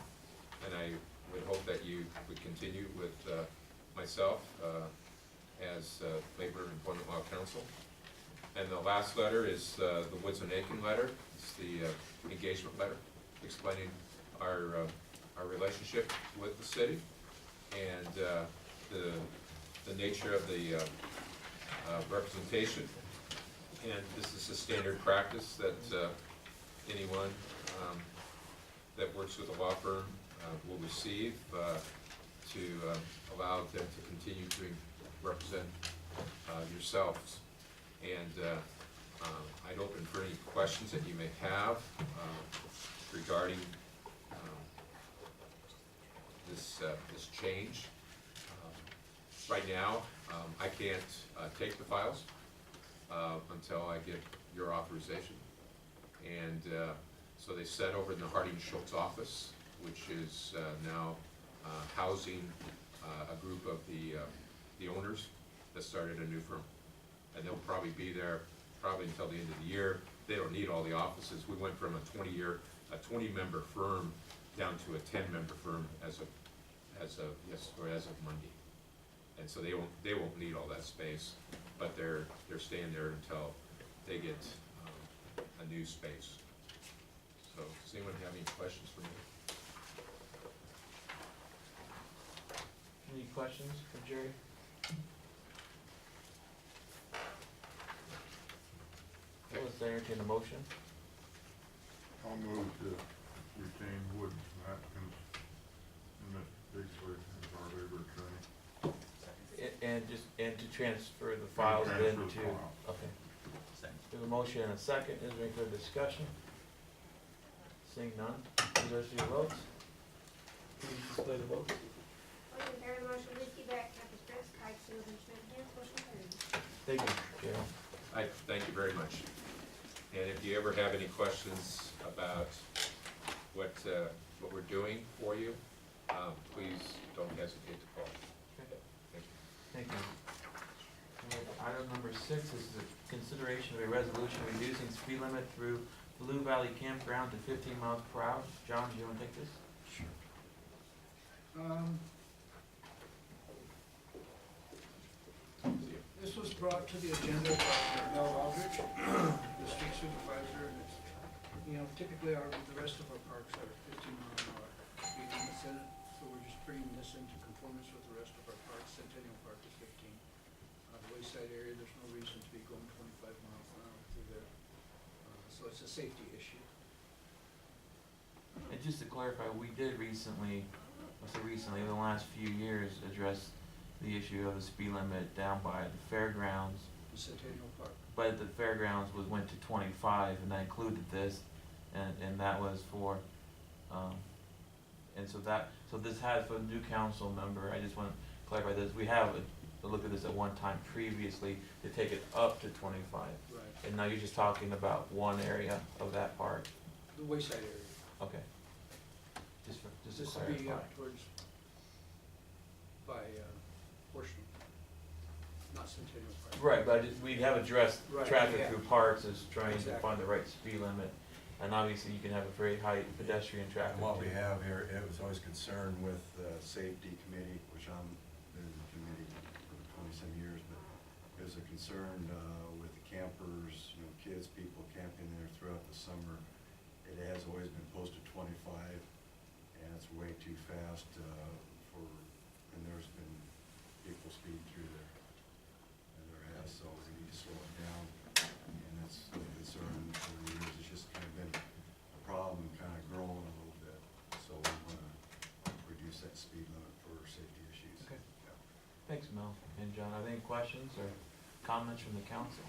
And I would hope that you would continue with myself as labor and employment law counsel. And the last letter is the Woods and Aiken letter. It's the engagement letter explaining our relationship with the city and the nature of the representation. And this is a standard practice that anyone that works with a law firm will receive to allow them to continue to represent yourselves. And I'd open for any questions that you may have regarding this change. Right now, I can't take the files until I get your authorization. And so they set over in the Harding Schultz office, which is now housing a group of the owners that started a new firm. And they'll probably be there probably until the end of the year. They don't need all the offices. We went from a 20-member firm down to a 10-member firm as of Monday. And so they won't need all that space, but they're staying there until they get a new space. So does anyone have any questions for me? Any questions for Jerry? Let's entertain a motion. I'll move to retain Woods and Atkins and Mr. Bigford as our labor attorney. And to transfer the files then transfer the to, file. okay. We have a motion and a second. Is there any further discussion? Seeing none, please rest of your votes. Please display the votes. Voting in favor of the motion, Leeske, Beck, Campus, Prince, Pike, Singleton, Schmidt, Hance, motion carries. Thank you, Gerald. I thank you very much. And if you ever have any questions about what we're doing for you, please don't hesitate to call. Okay. Thank you. Thank you. Item number 6 is the consideration of a resolution reducing speed limit through Blue Valley Campground to 15 miles per hour. John, do you want to take this? Sure. This was brought to the agenda by Mel Aldrich, the street supervisor, and it's, typically the rest of our parks are 15-mile-an-hour speed limits in it, so we're just bringing this into conformance with the rest of our parks. Centennial Park is 15. The Wayside area, there's no reason to be going 25 miles an hour through there. So it's a safety issue. And just to clarify, we did recently, in the last few years, address the issue of the speed limit down by the fairgrounds. The Centennial Park. But the fairgrounds went to 25, and that included this, and that was for, and so this has, for a new council member, I just want to clarify this, we have looked at this at one time previously to take it up to 25. Right. And now you're just talking about one area of that park. The wayside area. Okay. Just to This would be clarify. up towards, by, Horsham, not Centennial Park. Right, but we have addressed Right, traffic yeah. through parks as trying to Exactly. find the right speed limit. And obviously you can have a very high pedestrian traffic. And what we too. have here, it was always concerned with the safety committee, which I'm in the committee for 20-some years, but there's a concern with the campers, you know, kids, people camping there throughout the summer. It has always been posted 25, and it's way too fast and there's been people speeding through there. And there has, so we need to slow it down, and that's the concern over the years. It's just kind of been a problem, kind of growing a little bit, so we want to reduce that speed limit for safety issues. Okay. Thanks, Mel and John. Are there any questions or comments from the council?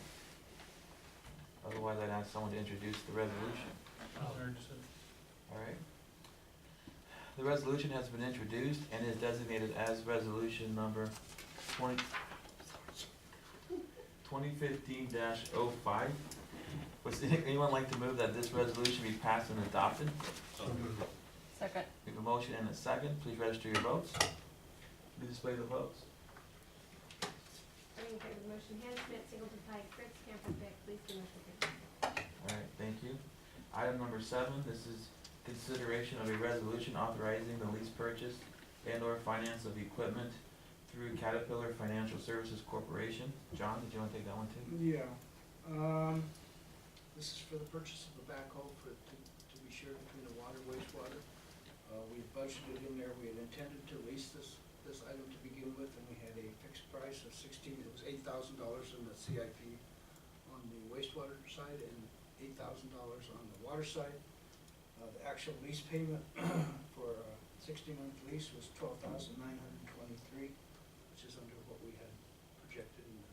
Otherwise, I'd ask someone to introduce the resolution. I'll introduce it. All right. The resolution has been introduced and is designated as resolution number 2015-05. Would anyone like to move that this resolution be passed and adopted? Second. We have a motion and a second. Please register your votes. Please display the votes. Voting in favor of the motion, Hannah-Smith, Singleton Pike, Fritz, Camper, Beck, Leeske, motion carried. All right, thank you. Item number 7, this is consideration of a resolution authorizing the lease purchase and/or finance of equipment through Caterpillar Financial Services Corporation. John, did you want to take that one too? Yeah, this is for the purchase of a backhoe to be shared between the water, wastewater. We budgeted in there, we had intended to lease this item to begin with, and we had a fixed price of $8,000 in the CIP on the wastewater side and $8,000 on the water side. The actual lease payment for a 60-month lease was $12,923, which is under what we had projected in the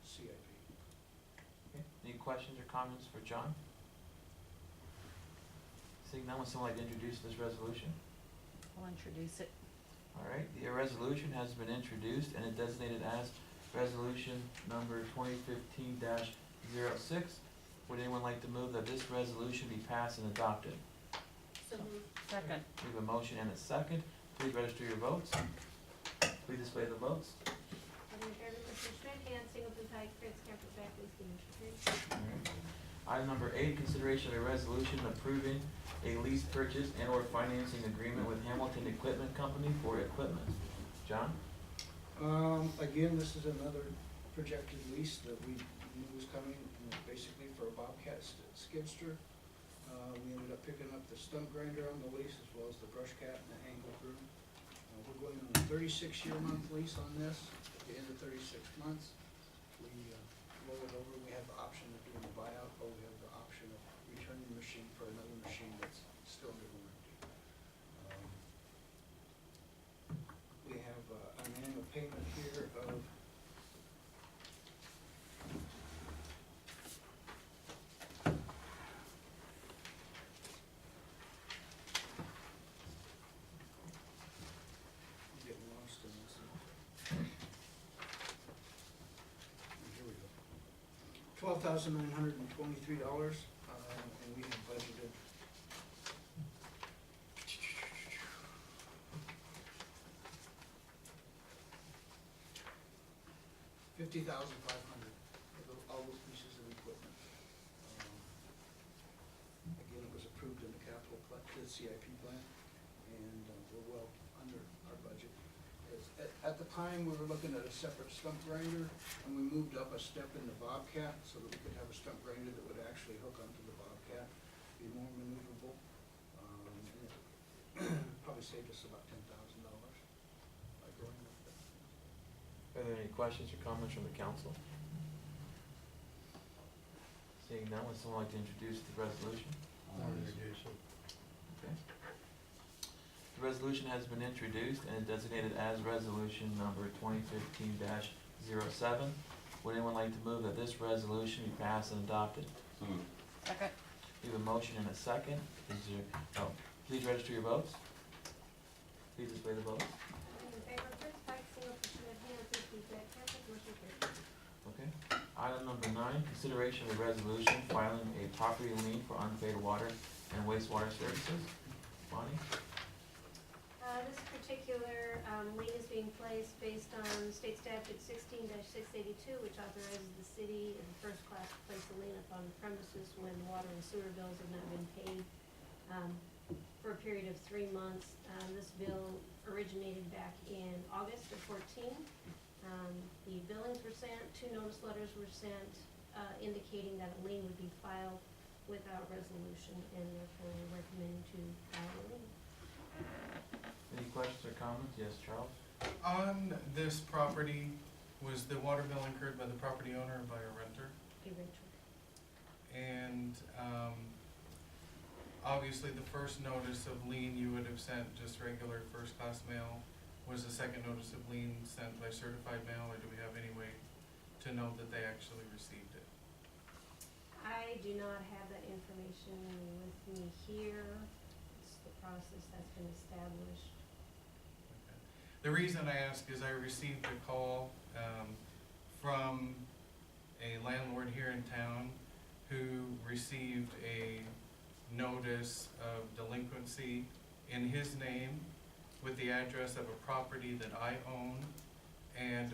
CIP. Okay. Any questions or comments for John? Seeing none, would someone like to introduce this resolution? I'll introduce it. All right, the resolution has been introduced and is designated as resolution number 2015-06. Would anyone like to move that this resolution be passed and adopted? So moved. Second. We have a motion and a second. Please register your votes. Please display the votes. Voting in favor of the motion, Schmidt, Hand, Singleton Pike, Fritz, Camper, Beck, Leeske, motion carried. All right. Item number 8, consideration of a resolution approving a lease purchase and/or financing agreement with Hamilton Equipment Company for equipment. John? Again, this is another projected lease that we knew was coming, basically for a Bobcat skidster. We ended up picking up the stump grinder on the lease as well as the brush cat and the angle broom. We're going on a 36-year-month lease on this. At the end of 36 months, we roll it over. We have the option of doing a buyout, or we have the option of returning the machine for another machine that's still under warranty. We have an annual payment here of getting lost in this. Here we go. $12,923, and we have budgeted $50,500 for all those pieces of equipment. Again, it was approved in the capital plan, the CIP plan, and we're well under our budget. At the time, we were looking at a separate stump grinder, and we moved up a step in the Bobcat so that we could have a stump grinder that would actually hook onto the Bobcat, be more maneuverable. And it probably saved us about $10,000 by going with that. Are there any questions or comments from the council? Seeing none, would someone like to introduce the resolution? I'll introduce it. Okay. The resolution has been introduced and designated as resolution number 2015-07. Would anyone like to move that this resolution be passed and adopted? So moved. Second. We have a motion and a second. Please register your votes. Please display the votes. Voting in favor, Fritz, Pike, Singleton, Shortland, Leeske, Beth Campbell, motion carries. Okay. Item number 9, consideration of a resolution filing a property lien for unpaid water and wastewater services. Bonnie? This particular lien is being placed based on state statute 16-682, which authorizes the city in first class to place a lien upon the premises when water and sewer bills have not been paid for a period of 3 months. This bill originated back in August of 14. The billings were sent, 2 notice letters were sent indicating that a lien would be filed without resolution, and therefore we're recommending to file a lien. Any questions or comments? Yes, Charles? On this property, was the water bill incurred by the property owner or by a renter? A renter. And obviously, the first notice of lien you would have sent just regular first-class mail. Was the second notice of lien sent by certified mail, or do we have any way to know that they actually received it? I do not have that information with me here. It's the process that's been established. The reason I ask is I received a call from a landlord here in town who received a notice of delinquency in his name with the address of a property that I own and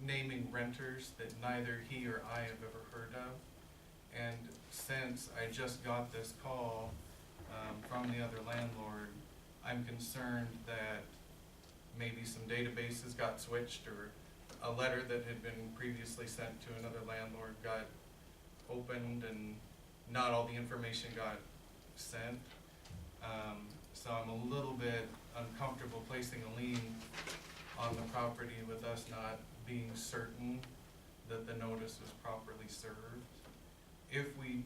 naming renters that neither he or I have ever heard of. And since I just got this call from the other landlord, I'm concerned that maybe some databases got switched, or a letter that had been previously sent to another landlord got opened and not all the information got sent. So I'm a little bit uncomfortable placing a lien on the property with us not being certain that the notice was properly served. If we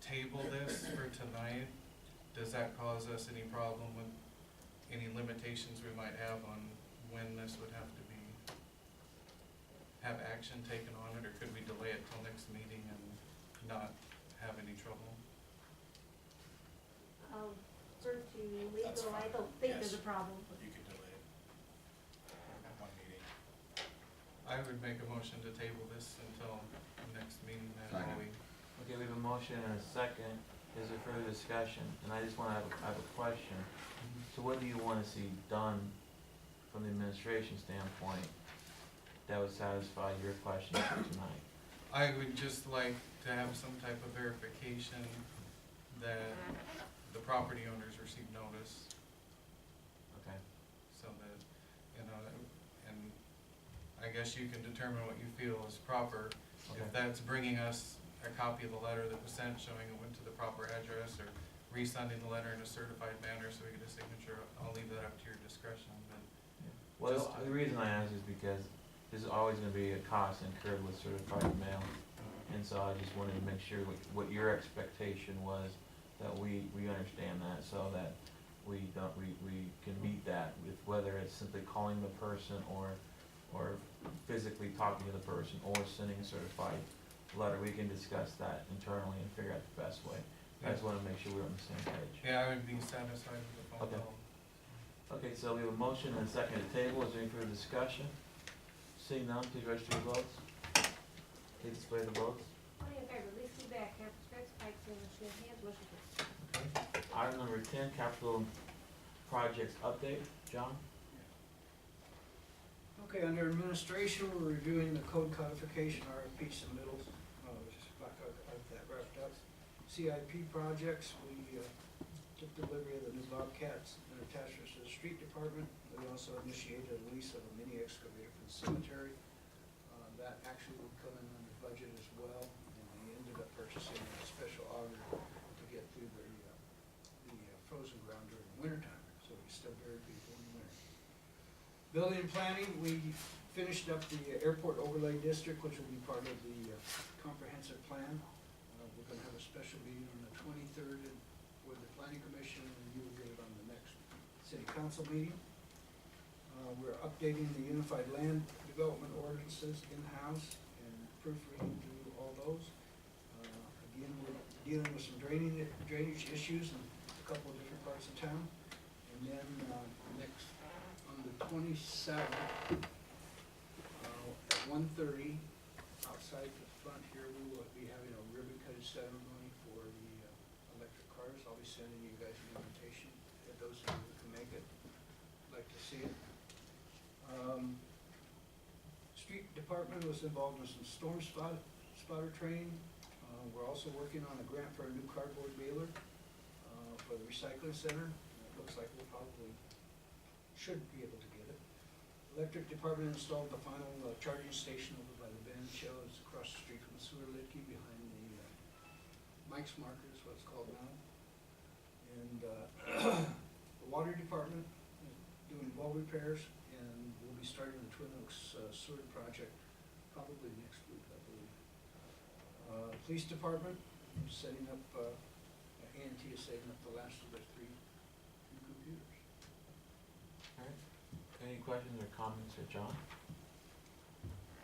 table this for tonight, does that cause us any problem with any limitations we might have on when this would have action taken on it, or could we delay it till next meeting and not have any trouble? Sort to That's legal, I fine. don't think there's Yes. a problem. You could delay it. One meeting. I would make a motion to table this until the next meeting then. Second. while we- Okay, we have a motion and a second. Is there further discussion? And I just wanna have a question. So what do you wanna see done from the administration standpoint that would satisfy your questions for tonight? I would just like to have some type of verification that the property owners received notice, Okay, so that, and I guess you can determine what you feel is proper. okay. If that's bringing us a copy of the letter that was sent showing it went to the proper address, or resending the letter in a certified manner so we get a signature, I'll leave that up to your discretion, but Well, Just- the reason I ask is because there's always gonna be a cost incurred with certified mail. And so I just wanted to make sure what your expectation was, that we understand that, so that we can meet that with whether it's simply calling the person or physically talking to the person or sending a certified letter. We can discuss that internally and figure out the best way. I just wanna make sure we're on the same page. yeah, I would be satisfied with the phone Okay. call. Okay, so we have a motion and a second to table. Is there any further discussion? Seeing none, please register your votes. Please display the votes. Voting in favor, Leeske, Beth Campbell, Fritz, Pike, Singleton, Shortland, motion carries. Okay. Item number 10, capital projects update. John? Okay, under administration, we're reviewing the code codification, RFP submittals, just about got that wrapped up. CIP projects, we took delivery of the new Bobcats and attachments to the street department. We also initiated a lease of a mini excavator for the cemetery. That actually would come in under budget as well, and we ended up purchasing a special auger to get through the frozen ground during the wintertime, so we still bury people in the winter. Building and planning, we finished up the airport overlay district, which will be part of the comprehensive plan. We're gonna have a special meeting on the 23rd with the planning commission, and you will get it on the next city council meeting. We're updating the unified land development ordinances in-house and proofreading through all those. Again, we're dealing with some drainage issues in a couple of different parts of town. And then, next, on the 27th, at 1:30, outside the front here, we will be having a ribbon cutting ceremony for the electric cars. I'll be sending you guys an invitation, if those of you who can make it, like to see it. Street department was involved in some storm spotter training. We're also working on a grant for a new cardboard baler for the recycling center. It looks like we'll probably should be able to get it. Electric department installed the final charging station over by the band shell. It's across the street from the sewer lidkey behind the Mike's Market is what it's called now. And the water department is doing well repairs, and we'll be starting the Twin Oaks Seward project probably next week, I believe. Police department is setting up, A&T is setting up the last of their three new computers. Alright, any questions or comments for John?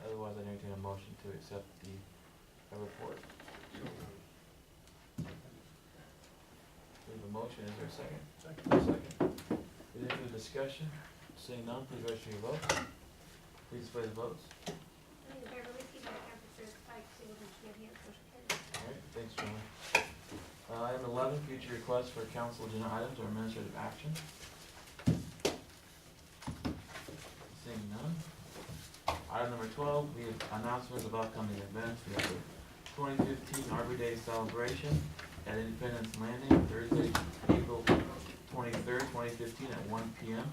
Otherwise, I entertain a motion to accept the report. We have a motion, is there a second? Second. Is there any discussion? Seeing none, please register your votes. Please display the votes. Beverly, keeping the temperature spike, Seward, and Champion, motion carries. Alright, thanks, John. Item 11, future requests for council agenda items or administrative action. Seeing none. Item number 12, we have announcements of upcoming events. We have the 2015 Arbor Day celebration at Independence Landing, Thursday, April 23rd, 2015 at 1 p.m.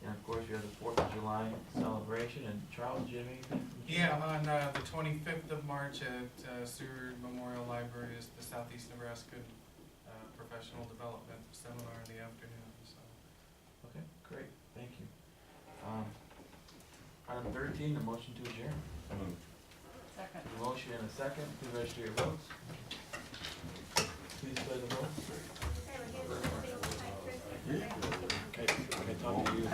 And of course, we have the 4th of July celebration. And Charles, do you have anything? Yeah, on the 25th of March at Seward Memorial Library is the Southeast Nebraska Professional Development Seminar in the afternoon, so. Okay, great, thank you. Item 13, the motion to adjourn. Second. The motion and a second, please register your votes. Please play the votes. Sarah, here's the single site, Chris. Okay, talk to you.